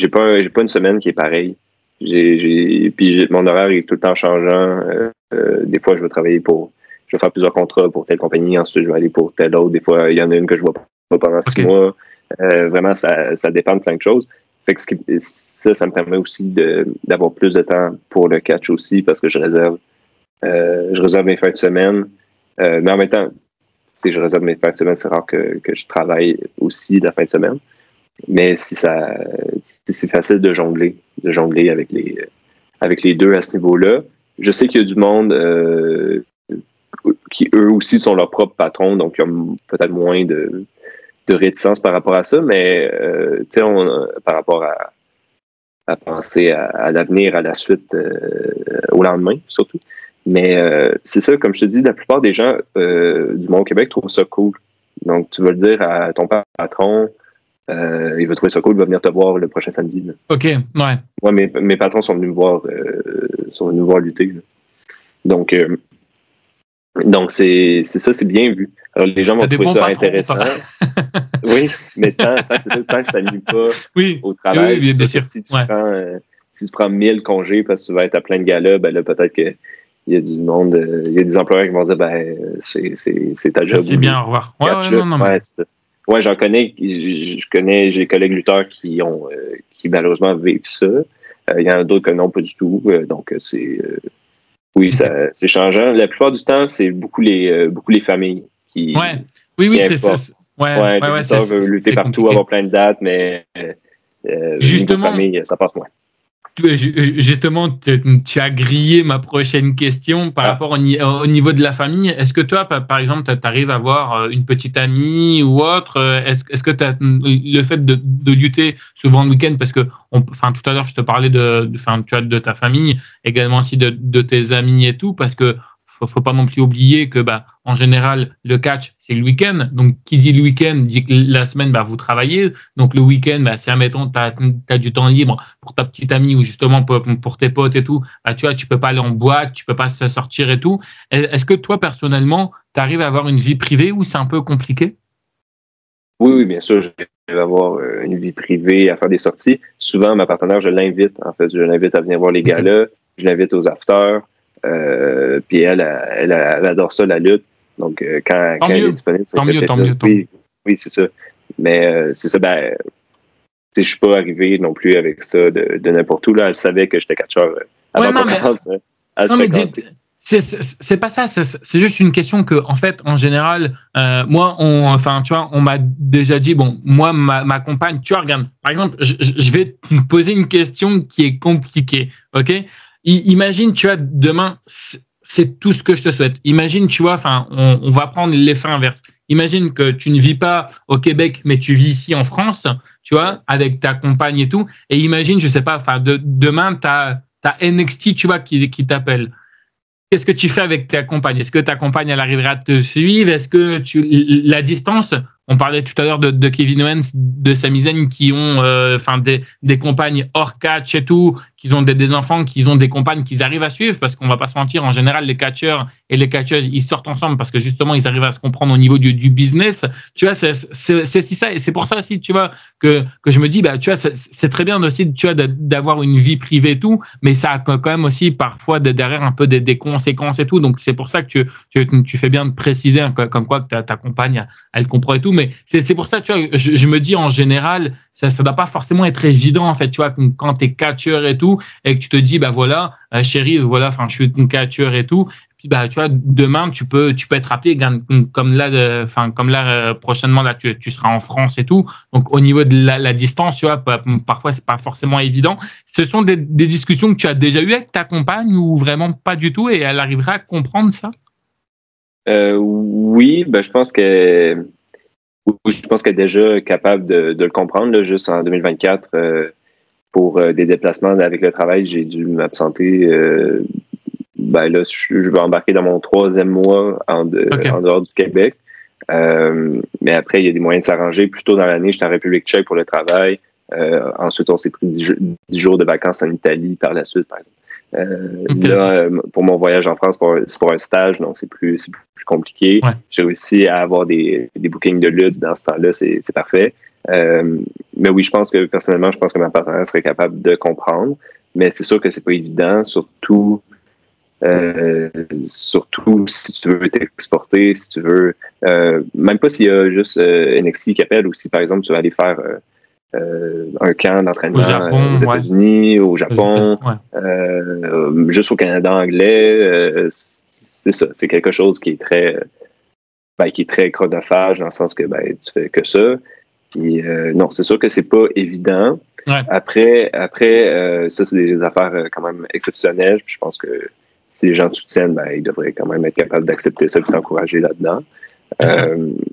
pas une semaine qui est pareille. Puis mon horaire est tout le temps changeant. Des fois, je vais faire plusieurs contrats pour telle compagnie. Ensuite, je vais aller pour telle autre. Des fois, il y en a une que je vois pas pendant 6 mois. Vraiment, ça dépend de plein de choses. Fait que ça me permet aussi d'avoir plus de temps pour le catch aussi parce que je réserve mes fins de semaine. Mais en même temps, si je réserve mes fins de semaine, c'est rare que je travaille aussi la fin de semaine. Mais c'est facile de jongler avec les deux à ce niveau-là. Je sais qu'il y a du monde qui, eux aussi, sont leurs propres patrons, donc ils ont peut-être moins de réticence par rapport à ça, mais par rapport à penser à l'avenir, à la suite, au lendemain, surtout. Mais c'est ça, comme je te dis, la plupart des gens du monde au Québec trouvent ça cool. Donc, tu vas le dire à ton patron, il va trouver ça cool, il va venir te voir le prochain samedi. Là. OK, ouais. Moi, mes patrons sont venus me voir, lutter. Là. Donc, c'est ça, c'est bien vu. Alors, les gens vont trouver ça intéressant. Oui, mais tant que ça ne nuit pas au travail. Oui, bien sûr. Si tu prends 1000 congés parce que tu vas être à plein de galas, là, peut-être qu'il y a du monde, il y a des employeurs qui vont dire, c'est ta job. C'est bien, au revoir. Ouais, c'est ça. Ouais, j'ai des collègues lutteurs qui malheureusement vivent ça. Il y en a d'autres que non, pas du tout. Donc, c'est changeant. La plupart du temps, c'est beaucoup les familles qui. Oui, c'est ça. Les lutteurs veulent lutter partout, compliqué. Avoir plein de dates, mais justement, famille, ça passe moins. Justement, tu as grillé ma prochaine question par rapport au niveau de la famille. Est-ce que toi, par exemple, tu arrives à avoir une petite amie ou autre? Est-ce que le fait de lutter souvent le week-end, parce que tout à l'heure, je te parlais de ta famille, également aussi de tes amis et tout, parce que faut pas non plus oublier que en général le catch c'est le week-end, donc qui dit le week-end dit que la semaine vous travaillez, donc le week-end si admettons t'as du temps libre pour ta petite amie ou justement pour tes potes et tout, tu peux pas aller en boîte, tu peux pas se sortir et tout. Est-ce que toi personnellement tu arrives à avoir une vie privée ou c'est un peu compliqué? Oui, bien sûr, je vais avoir une vie privée, à faire des sorties. Souvent ma partenaire, je l'invite à venir voir les galas, je l'invite aux afters. Puis elle adore ça, la lutte. Donc, quand elle est disponible, c'est mieux. Oui, c'est ça. Mais c'est ça, je suis pas arrivé non plus avec ça de n'importe où. Là, elle savait que j'étais catcheur avant qu'on commence à se fréquenter. C'est pas ça, c'est juste une question que, en fait, en général, moi, on m'a déjà dit, moi, ma compagne, tu vois, regarde, par exemple, je vais te poser une question qui est compliquée, ok? Imagine, tu vois, demain, c'est tout ce que je te souhaite. Imagine, tu vois, on va prendre l'effet inverse. Imagine que tu ne vis pas au Québec, mais tu vis ici en France, tu vois, avec ta compagne et tout. Et imagine, je sais pas, demain, t'as NXT, tu vois, qui t'appelle. Qu'est-ce que tu fais avec ta compagne? Est-ce que ta compagne, elle arrivera à te suivre? Est-ce que la distance, on parlait tout à l'heure de Kevin Owens, de Sami Zayn qui ont des compagnes hors catch et tout, qui ont des enfants, qui ont des compagnes qu'ils arrivent à suivre, parce qu'on va pas se mentir, en général, les catcheurs et les catcheuses, ils sortent ensemble parce que justement, ils arrivent à se comprendre au niveau du business. Tu vois, c'est ça. Et c'est pour ça aussi, tu vois, que je me dis, tu vois, c'est très bien aussi, tu vois, d'avoir une vie privée et tout, mais ça a quand même aussi parfois derrière un peu des conséquences et tout. Donc, c'est pour ça que tu fais bien de préciser, comme quoi que ta compagne, elle comprend et tout. Mais c'est pour ça, tu vois, je me dis en général, ça doit pas forcément être évident, en fait, tu vois, quand t'es catcheur et tout, et que tu te dis, voilà, chérie, voilà, je suis une catcheur et tout. Puis, tu vois, demain, tu peux être appelé, comme là, prochainement, là, tu seras en France et tout. Donc, au niveau de la distance, tu vois, parfois, c'est pas forcément évident. Ce sont des discussions que tu as déjà eues avec ta compagne ou vraiment pas du tout, et elle arrivera à comprendre ça? Oui, je pense qu'elle est déjà capable de le comprendre. Là, juste en 2024, pour des déplacements avec le travail, j'ai dû m'absenter. Là, je vais embarquer dans mon 3e mois en dehors du Québec. Mais après, il y a des moyens de s'arranger. Plus tôt dans l'année, j'étais en République tchèque pour le travail. Ensuite, on s'est pris 10 jours de vacances en Italie par la suite, par exemple. Là, pour mon voyage en France, c'est pour un stage, donc c'est plus compliqué. Ouais. J'ai réussi à avoir des bookings de lutte dans ce temps-là, c'est parfait. Mais oui, personnellement, je pense que ma partenaire serait capable de comprendre. Mais c'est sûr que c'est pas évident, surtout si tu veux t'exporter, si tu veux, même pas s'il y a juste NXT qui appelle, ou si par exemple tu vas aller faire un camp d'entraînement aux États-Unis, au Japon, juste au Canada anglais, c'est ça, c'est quelque chose qui est très chronophage, dans le sens que tu fais que ça. Puis non, c'est sûr que c'est pas évident. Ouais. Après, ça c'est des affaires quand même exceptionnelles. Puis je pense que si les gens te soutiennent, ils devraient quand même être capables d'accepter ça et t'encourager là-dedans.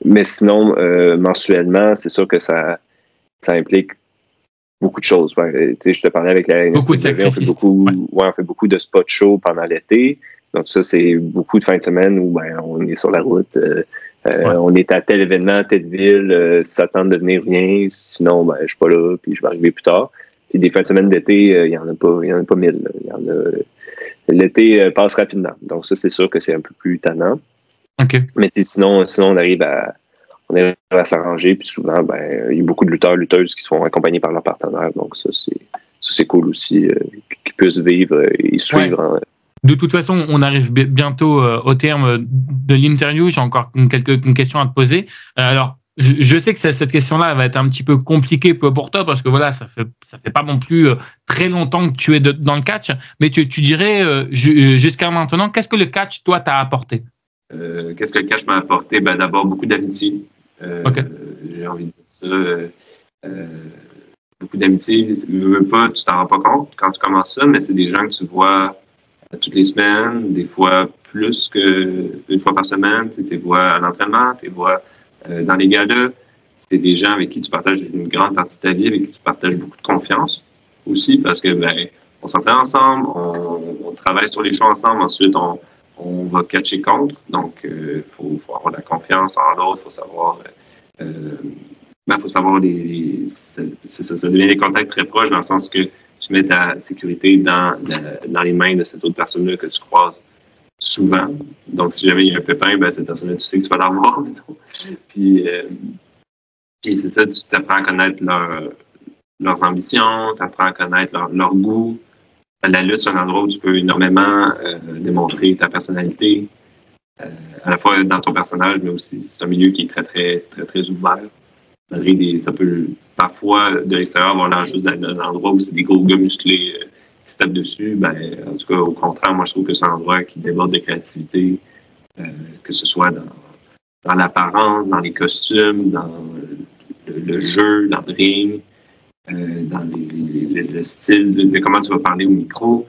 Mais sinon, mensuellement, c'est sûr que ça implique beaucoup de choses. Je te parlais avec la NSPW, on fait beaucoup de spot shows pendant l'été. Donc ça, c'est beaucoup de fins de semaine où on est sur la route. On est à tel événement, à telle ville. Si ça tente de venir, viens. Sinon, je suis pas là, puis je vais arriver plus tard. Puis des fins de semaine d'été, il y en a pas 1000. L'été passe rapidement. Donc ça, c'est sûr que c'est un peu plus tannant. Okay. Mais sinon, on arrive à s'arranger. Puis souvent, il y a beaucoup de lutteuses qui se font accompagner par leurs partenaires. Donc ça, c'est cool aussi qu'ils puissent vivre et suivre. Ouais. De toute façon, on arrive bientôt au terme de l'interview. J'ai encore une question à te poser. Alors, je sais que cette question-là va être un petit peu compliquée pour toi parce que voilà, ça fait pas non plus très longtemps que tu es dans le catch. Mais tu dirais jusqu'à maintenant, qu'est-ce que le catch toi t'a apporté? Qu'est-ce que le catch m'a apporté? D'abord beaucoup d'amitié. J'ai envie de dire ça. Beaucoup d'amitié. Tu t'en rends pas compte quand tu commences ça, mais c'est des gens que tu vois toutes les semaines, des fois plus qu'une fois par semaine. Tu les vois à l'entraînement, tu les vois dans les galas. C'est des gens avec qui tu partages une grande partie de ta vie, avec qui tu partages beaucoup de confiance aussi, parce que on s'entraîne ensemble, on travaille sur les shows ensemble, ensuite on va catcher contre. Donc, il faut avoir de la confiance en l'autre, il faut savoir ça devient des contacts très proches dans le sens que tu mets ta sécurité dans les mains de cette autre personne-là que tu croises souvent. Donc, si jamais il y a un pépin, cette personne-là, tu sais que tu vas la revoir. Puis c'est ça, tu t'apprends à connaître leurs ambitions, tu apprends à connaître leur goût. La lutte, c'est un endroit où tu peux énormément démontrer ta personnalité, à la fois dans ton personnage, mais aussi c'est un milieu qui est très, très, très, très ouvert. Ça peut parfois, de l'extérieur, avoir l'air juste d'un endroit où c'est des gros gars musclés qui se tapent dessus. En tout cas, au contraire, moi, je trouve que c'est un endroit qui déborde de créativité, que ce soit dans l'apparence, dans les costumes, dans le jeu, dans le ring, dans le style de comment tu vas parler au micro.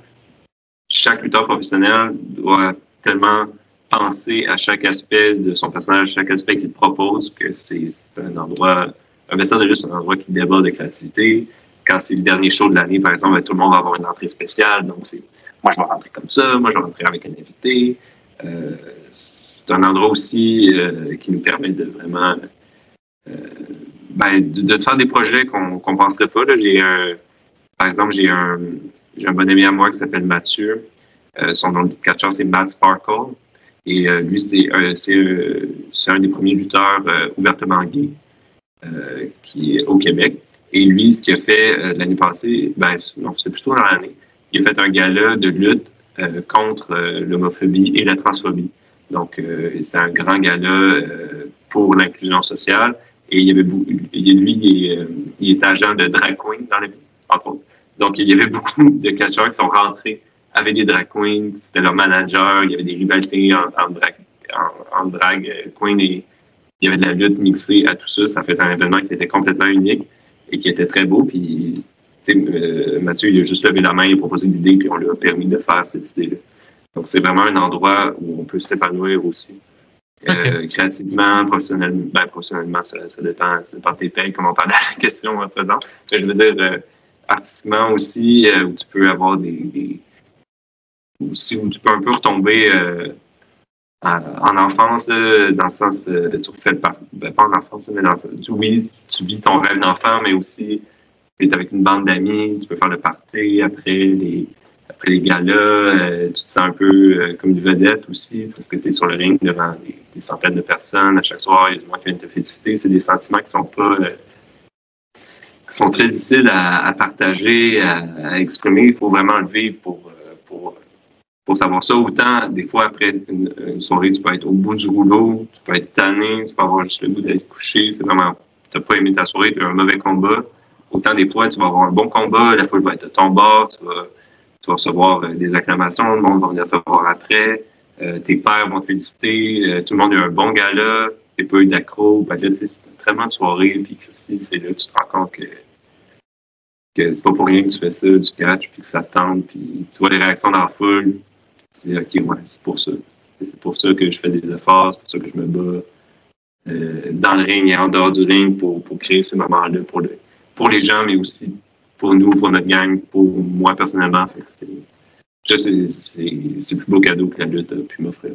Chaque lutteur professionnel doit tellement penser à chaque aspect de son personnage, chaque aspect qu'il propose, que c'est un vestiaire de lutte, c'est un endroit qui déborde de créativité. Quand c'est le dernier show de l'année, par exemple, tout le monde va avoir une entrée spéciale. Donc, moi, je vais rentrer comme ça, moi, je vais rentrer avec un invité. C'est un endroit aussi qui nous permet de vraiment de faire des projets qu'on ne penserait pas. Là. Par exemple, j'ai un bon ami à moi qui s'appelle Mathieu. Son nom de catcheur, c'est Matt Sparkle. Et lui, c'est un des premiers lutteurs ouvertement gays qui est au Québec. Et lui, ce qu'il a fait l'année passée, c'est plutôt dans l'année, il a fait un gala de lutte contre l'homophobie et la transphobie. Donc, c'était un grand gala pour l'inclusion sociale. Et il est agent de drag queen entre autres. Donc, il y avait beaucoup de catcheurs qui sont rentrés avec des drag queens, c'était leur manager, il y avait des rivalités en drag queen et il y avait de la lutte mixée à tout ça. Ça fait un événement qui était complètement unique et qui était très beau. Puis, Mathieu, il a juste levé la main, il a proposé une idée, puis on lui a permis de faire cette idée-là. Donc, c'est vraiment un endroit où on peut s'épanouir aussi. Créativement, professionnellement, ça dépend de tes payes, comme on parlait à la question présente. Je veux dire, artistiquement aussi, où tu peux avoir aussi où tu peux un peu retomber en enfance, dans le sens, tu refais pas en enfance, mais oui, tu vis ton rêve d'enfant, mais aussi tu es avec une bande d'amis, tu peux faire le party après les galas, tu te sens un peu comme une vedette aussi, parce que tu es sur le ring devant des centaines de personnes à chaque soir, il y a des gens qui viennent te féliciter. C'est des sentiments qui sont très difficiles à partager, à exprimer. Il faut vraiment le vivre pour savoir ça. Autant, des fois, après une soirée, tu peux être au bout du rouleau, tu peux être tanné, tu peux avoir juste le goût d'être couché. C'est vraiment, tu n'as pas aimé ta soirée, tu as eu un mauvais combat. Autant, des fois, tu vas avoir un bon combat, la foule va être de ton bord, tu vas recevoir des acclamations, le monde va venir te voir après, tes pairs vont te féliciter, tout le monde a eu un bon gala, t'es pas eu d'accro. Là, c'est tellement de soirée, puis c'est là que tu te rends compte que c'est pas pour rien que tu fais ça, du catch, puis que ça te tente, puis tu vois les réactions dans la foule, tu dis, OK, ouais, c'est pour ça. C'est pour ça que je fais des efforts, c'est pour ça que je me bats dans le ring et en dehors du ring pour créer ces moments-là pour les gens, mais aussi pour nous, pour notre gang, pour moi personnellement. C'est le plus beau cadeau que la lutte a pu m'offrir.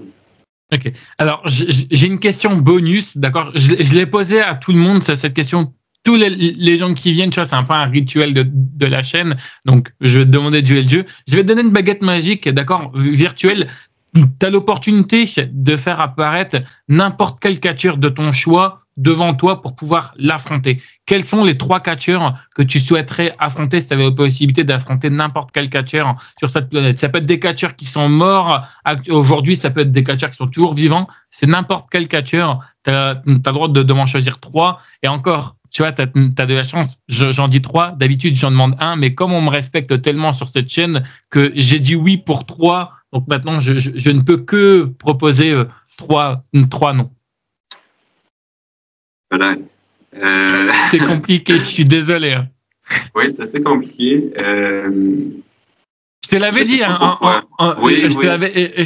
OK. Alors, j'ai une question bonus, d'accord? Je l'ai posée à tout le monde, cette question. Tous les gens qui viennent, tu vois, c'est un peu un rituel de la chaîne. Donc, je vais te demander de jouer le jeu. Je vais te donner une baguette magique, d'accord, virtuelle. Tu as l'opportunité de faire apparaître n'importe quel catcheur de ton choix devant toi pour pouvoir l'affronter. Quels sont les 3 catcheurs que tu souhaiterais affronter si tu avais la possibilité d'affronter n'importe quel catcheur sur cette planète? Ça peut être des catcheurs qui sont morts aujourd'hui, ça peut être des catcheurs qui sont toujours vivants. C'est n'importe quel catcheur. Tu as le droit de m'en choisir 3. Et encore, tu vois, tu as de la chance. J'en dis 3. D'habitude, j'en demande 1. Mais comme on me respecte tellement sur cette chaîne que j'ai dit oui pour 3, donc maintenant, je ne peux que proposer 3 noms. Voilà. C'est compliqué, je suis désolé. Oui, c'est assez compliqué. Je te l'avais dit, je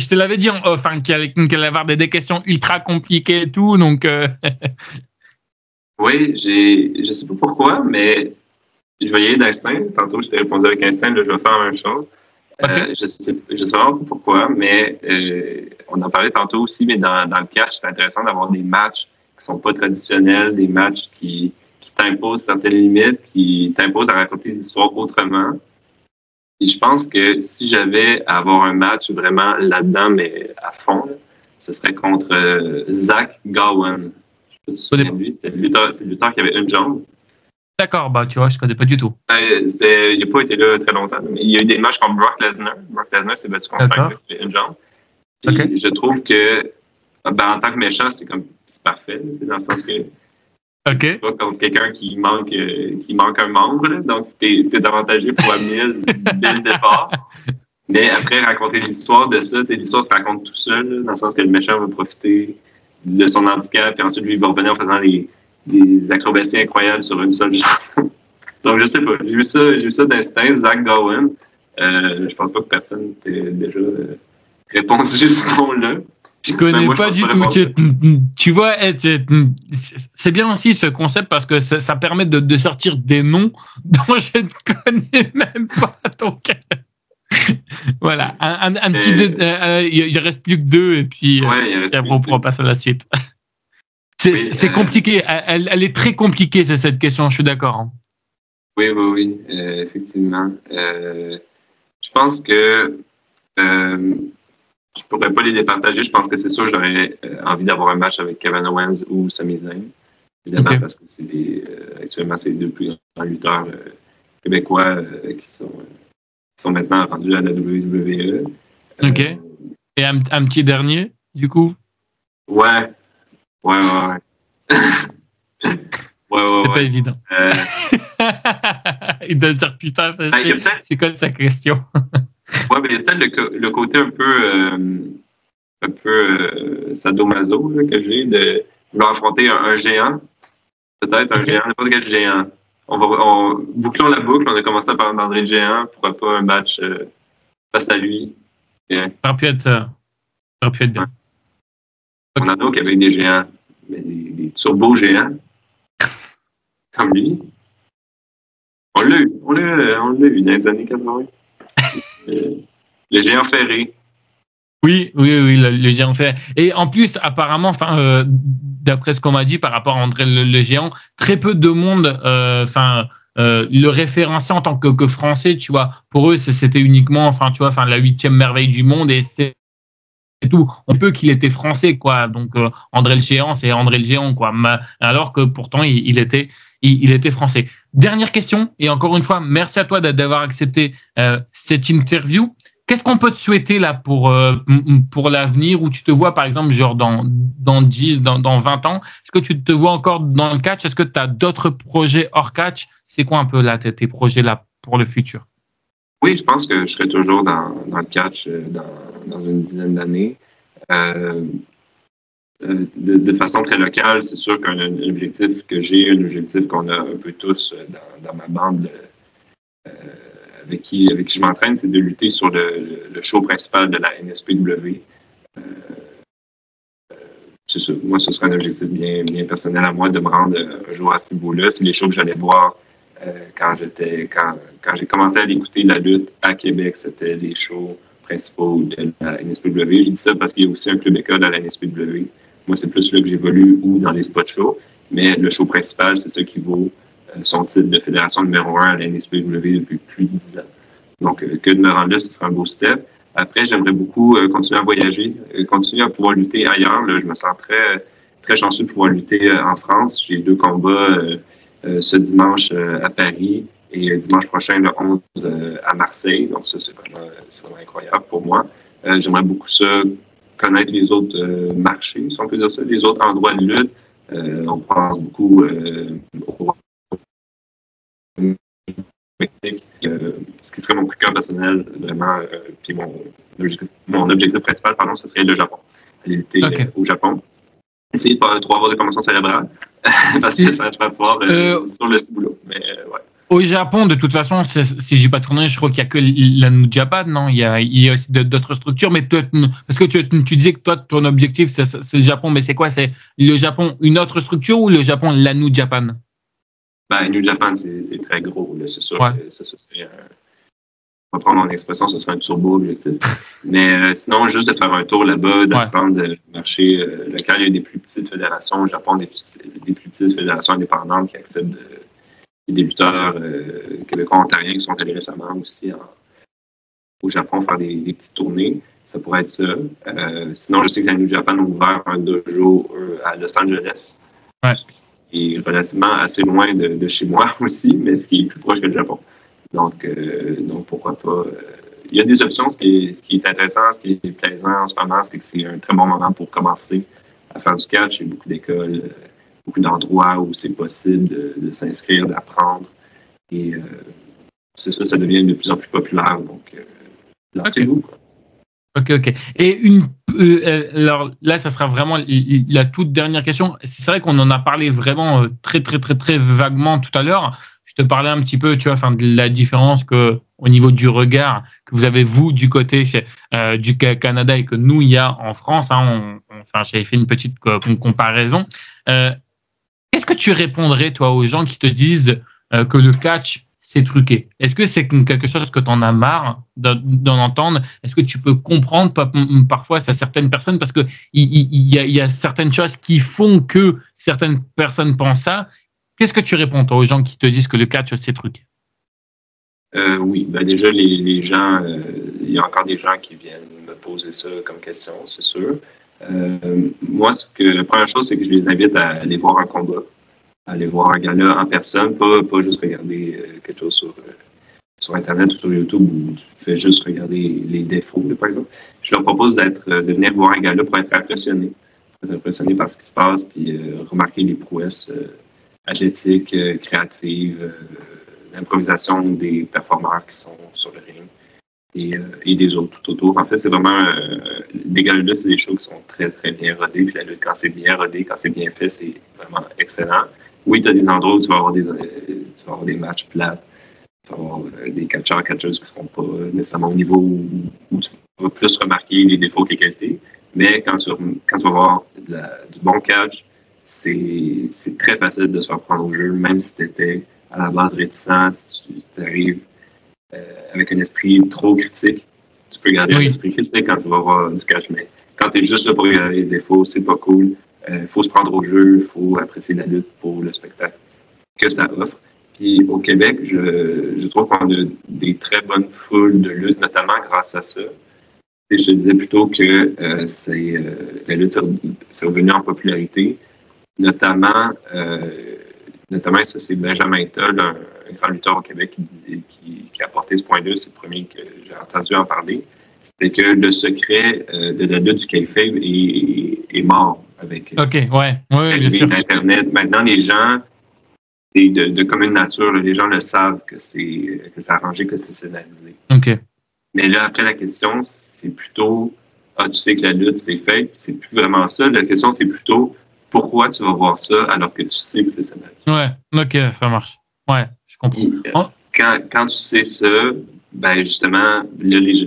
te l'avais dit en off, qu'il allait avoir des questions ultra compliquées et tout, donc. Oui, je sais pas pourquoi, mais je vais y aller d'instinct. Tantôt, je t'ai répondu avec instinct, là, je vais faire la même chose. Okay. Je sais vraiment pas pourquoi, mais on en parlait tantôt aussi, mais dans le catch, c'est intéressant d'avoir des matchs qui sont pas traditionnels, des matchs qui t'imposent certaines limites, qui t'imposent à raconter des histoires autrement. Et je pense que si j'avais à avoir un match vraiment là-dedans, mais à fond, là, ce serait contre Zach Gowen. Je sais pas si tu te souviens de lui. C'est le lutteur qui avait une jambe. D'accord, bah tu vois, je connais pas du tout. Il n'a pas été là très longtemps, mais il y a eu des matchs comme Brock Lesnar. Brock Lesnar s'est battu contre un qui avait une jambe. Okay. Je trouve que, en tant que méchant, c'est parfait. C'est dans le sens que c'est pas contre quelqu'un qui manque un membre, là, donc t'es avantagé pour amener dès le départ. Mais après, raconter l'histoire de ça, l'histoire se raconte tout seul, là, dans le sens que le méchant va profiter de son handicap, et ensuite lui il va revenir en faisant des acrobaties incroyables sur une seule jambe. Donc je sais pas, j'ai vu ça d'instinct, Zach Gowen. Je pense pas que personne t'ait déjà répondu ce nom-là. Je connais pas du tout. Tu vois, c'est bien aussi ce concept parce que ça permet de sortir des noms dont je ne connais même pas. Donc, voilà, un petit. Il reste plus que 2 et puis on pourra passer à la suite. C'est compliqué. Elle est très compliquée, cette question. Je suis d'accord. Hein. Oui, effectivement. Je pense que je pourrais pas les départager. Je pense que c'est sûr j'aurais envie d'avoir un match avec Kevin Owens ou Sami Zayn. Évidemment, parce que c'est actuellement, c'est les 2 plus grands lutteurs québécois qui sont maintenant rendus à la WWE. OK. Et un petit dernier, du coup? Ouais. C'est pas évident. Il doit dire putain, c'est quoi sa question? Ouais, mais il y a peut-être le côté un peu sadomaso là, que j'ai de vouloir affronter un géant. Peut-être un géant, n'importe quel géant. Bouclons la boucle, on a commencé à parler d'André le Géant, pourquoi pas un match face à lui. Ça aurait pu être bien. On en a au Québec des géants, mais des turbo-géants, comme lui. On l'a eu dans les années 80. Le géant ferré. Oui, le géant ferré. Et en plus, apparemment, d'après ce qu'on m'a dit par rapport à André le géant, très peu de monde, le référencier en tant que Français, tu vois. Pour eux, c'était uniquement, la 8e merveille du monde et c'est tout. On peut qu'il était français, quoi. Donc André le géant, c'est André le géant, quoi. Alors que pourtant il était français. Dernière question, et encore une fois, merci à toi d'avoir accepté cette interview. Qu'est-ce qu'on peut te souhaiter là pour l'avenir, où tu te vois par exemple genre dans 10, dans 20 ans? Est-ce que tu te vois encore dans le catch? Est-ce que tu as d'autres projets hors catch? C'est quoi un peu là tes projets là pour le futur? Oui, je pense que je serai toujours dans le catch dans une dizaine d'années. De façon très locale, c'est sûr qu'un objectif que j'ai, un objectif qu'on a un peu tous dans ma bande avec qui je m'entraîne, c'est de lutter sur le show principal de la NSPW. C'est ça. Moi, ce serait un objectif bien personnel à moi de me rendre un jour à ce niveau-là. C'est les shows que j'allais voir quand j'ai commencé à écouter la lutte à Québec. C'était les shows principaux de la NSPW. Je dis ça parce qu'il y a aussi un club école à la NSPW. Moi, c'est plus là que j'évolue ou dans les spots shows. Mais le show principal, c'est ça qui vaut son titre de fédération numéro 1 à la NSPW depuis plus de 10 ans. Donc, que de me rendre là, ce serait un beau step. Après, j'aimerais beaucoup continuer à voyager, continuer à pouvoir lutter ailleurs. Là, je me sens très, très chanceux de pouvoir lutter en France. J'ai 2 combats ce dimanche à Paris et dimanche prochain, le 11, à Marseille. Donc, ça, c'est vraiment incroyable pour moi. J'aimerais beaucoup ça, connaître les autres marchés, si on peut dire ça, les autres endroits de lutte. On pense beaucoup au ce qui serait mon coup de cœur personnel, vraiment, puis mon objectif principal, ce serait le Japon. Aller lutter au Japon. Essayer de pas trop avoir de commotion cérébrale, parce que ça va pouvoir sur le boulot. Mais ouais. Au Japon, de toute façon, si j'ai pas tourné, je crois qu'il y a que la New Japan, non? Il y a aussi d'autres structures, mais parce que tu disais que toi, ton objectif, c'est le Japon, mais c'est quoi? C'est le Japon, une autre structure, ou le Japon, la New Japan? New Japan, c'est très gros. Là. C'est sûr que ça serait on va prendre mon expression, ce serait un turbo objectif. Mais sinon, juste de faire un tour là-bas, d'apprendre le marché local. Il y a des plus petites fédérations au Japon, des plus petites fédérations indépendantes qui acceptent des débuteurs québécois ontariens qui sont allés récemment aussi au Japon faire des petites tournées. Ça pourrait être ça. Sinon, je sais que la New Japan a ouvert un dojo à Los Angeles. Ouais. Qui est relativement assez loin de chez moi aussi, mais ce qui est plus proche que le Japon. Donc pourquoi pas. Il y a des options. Ce qui est intéressant, ce qui est plaisant en ce moment, c'est que c'est un très bon moment pour commencer à faire du catch. Il y a beaucoup d'écoles, beaucoup d'endroits où c'est possible de s'inscrire, d'apprendre. Et c'est ça devient de plus en plus populaire. Donc, lancez-vous. Ok. Et alors là, ça sera vraiment la toute dernière question. C'est vrai qu'on en a parlé vraiment très, très, très, très vaguement tout à l'heure. Je te parlais un petit peu, tu vois, de la différence au niveau du regard que vous avez, vous, du côté du Canada et que nous, il y a en France. J'avais fait une petite comparaison. Qu'est-ce que tu répondrais, toi, aux gens qui te disent que le catch, c'est truqué? Est-ce que c'est quelque chose que tu en as marre d'en entendre? Est-ce que tu peux comprendre parfois certaines personnes, parce qu'il y a certaines choses qui font que certaines personnes pensent ça? Qu'est-ce que tu réponds, toi, aux gens qui te disent que le catch, c'est truqué? Oui, déjà, les gens, il y a encore des gens qui viennent me poser ça comme question, c'est sûr. Moi, la première chose, c'est que je les invite à aller voir un combat, à aller voir un gala en personne, pas juste regarder quelque chose sur Internet ou sur YouTube où tu fais juste regarder les défauts, par exemple. Je leur propose de venir voir un gala pour être impressionné par ce qui se passe, puis remarquer les prouesses athlétiques, créatives, l'improvisation des performeurs qui sont sur le ring et des autres tout autour. En fait, c'est vraiment les galas-là, c'est des shows qui sont très, très bien rodés. Puis la lutte, quand c'est bien rodé, quand c'est bien fait, c'est vraiment excellent. Oui, tu as des endroits où tu vas avoir des matchs plates. Tu vas avoir des catcheurs qui ne seront pas nécessairement au niveau où tu vas plus remarquer les défauts que les qualités. Mais quand tu vas voir du bon catch, c'est très facile de se faire prendre au jeu, même si tu étais à la base réticent, si tu arrives avec un esprit trop critique. Tu peux garder un esprit critique quand tu vas voir du catch, mais quand tu es juste là pour regarder les défauts, c'est pas cool. Il faut se prendre au jeu, il faut apprécier la lutte pour le spectacle que ça offre. Puis au Québec, je trouve qu'on a des très bonnes foules de lutte, notamment grâce à ça. Et je te disais plutôt que la lutte s'est revenue en popularité, notamment ça, c'est Benjamin Toll, un grand lutteur au Québec qui a apporté ce point-là, c'est le premier que j'ai entendu en parler. C'est que le secret de la lutte du kayfabe est mort avec bien sûr. Internet. Maintenant, les gens, c'est de commune nature, là, les gens le savent que c'est arrangé, que c'est scénarisé. Okay. Mais là, après, la question, c'est plutôt tu sais que la lutte, c'est fake. C'est plus vraiment ça. La question, c'est plutôt pourquoi tu vas voir ça alors que tu sais que c'est scénarisé. Ouais, ok, ça marche. Ouais, je comprends. Quand tu sais ça, ben justement,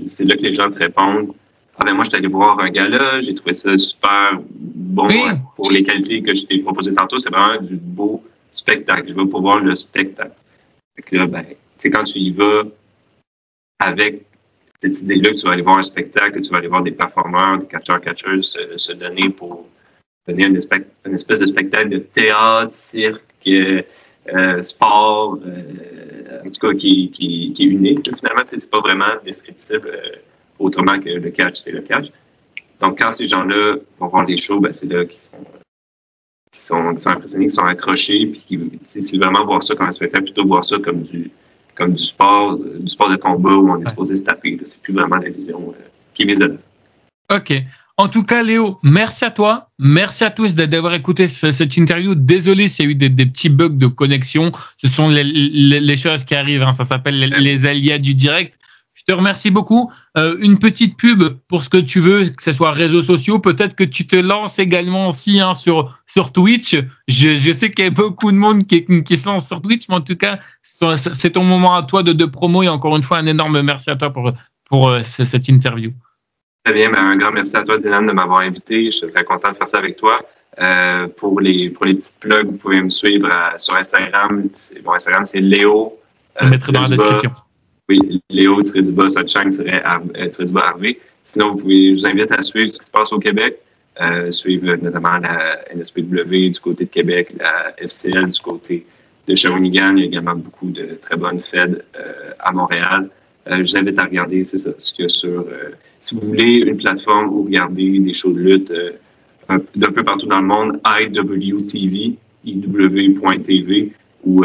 c'est là que les gens te répondent. Ah ben moi, je suis allé voir un gala, j'ai trouvé ça super bon pour les qualités que je t'ai proposées tantôt. C'est vraiment du beau spectacle. Je vais pour voir le spectacle. Fait que là, ben, tu sais, quand tu y vas avec cette idée-là que tu vas aller voir un spectacle, que tu vas aller voir des performeurs, des catcheurs-catcheuses se donner pour donner une espèce de spectacle de théâtre, cirque, sport, en tout cas qui est unique. Finalement, c'est pas vraiment descriptible autrement que le catch, c'est le catch. Donc, quand ces gens-là vont voir les shows, ben, c'est là qu'ils sont impressionnés, qu'ils sont accrochés, puis c'est vraiment voir ça comme un spectacle, plutôt voir ça comme du sport de combat où on est supposé se taper. C'est plus vraiment la vision qui est mise de là. OK. En tout cas, Léo, merci à toi. Merci à tous d'avoir écouté cette interview. Désolé s'il y a eu des petits bugs de connexion. Ce sont les choses qui arrivent. Hein. Ça s'appelle les aléas du direct. Je te remercie beaucoup. Une petite pub pour ce que tu veux, que ce soit réseaux sociaux. Peut-être que tu te lances également aussi sur Twitch. Je sais qu'il y a beaucoup de monde qui se lance sur Twitch, mais en tout cas, c'est ton moment à toi de promo. Et encore une fois, un énorme merci à toi pour cette interview. Très bien, ben un grand merci à toi, Dylan, de m'avoir invité. Je suis très content de faire ça avec toi. Pour les petites plugs, vous pouvez me suivre sur Instagram. Instagram, c'est Léo. Je le mettrai dans la description. Oui, Léo-Sotchang-Harvey. Sinon, je vous invite à suivre ce qui se passe au Québec. Suivre notamment la NSPW du côté de Québec, la FCL du côté de Shawinigan. Il y a également beaucoup de très bonnes feds à Montréal. Je vous invite à regarder, c'est ça, ce qu'il y a sur... si vous voulez une plateforme où regarder des shows de lutte d'un peu partout dans le monde, IWTV, IW.TV, où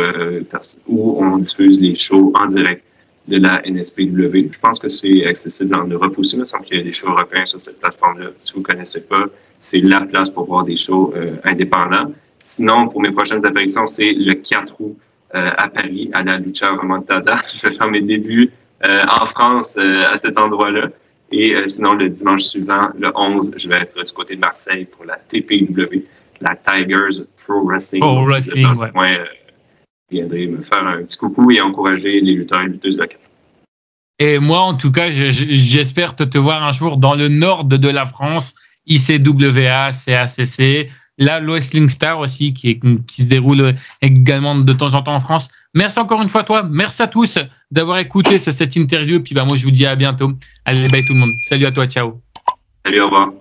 on diffuse les shows en direct de la NSPW. Je pense que c'est accessible en Europe aussi. Il me semble qu'il y a des shows européens sur cette plateforme-là. Si vous ne connaissez pas, c'est la place pour voir des shows indépendants. Sinon, pour mes prochaines apparitions, c'est le 4 août à Paris, à la Lucha Remontada. Je vais faire mes débuts en France à cet endroit-là. Et sinon, le dimanche suivant, le 11, je vais être du côté de Marseille pour la TPW, la Tigers Pro Wrestling. Pro Wrestling, ouais. Je viendrai me faire un petit coucou et encourager les lutteurs et lutteuses locales. Et moi, en tout cas, j'espère te voir un jour dans le nord de la France, ICWA, CACC, la Wrestling Star aussi, qui se déroule également de temps en temps en France. Merci encore une fois à toi. Merci à tous d'avoir écouté cette interview. Puis moi, je vous dis à bientôt. Allez, bye tout le monde. Salut à toi. Ciao. Salut, au revoir.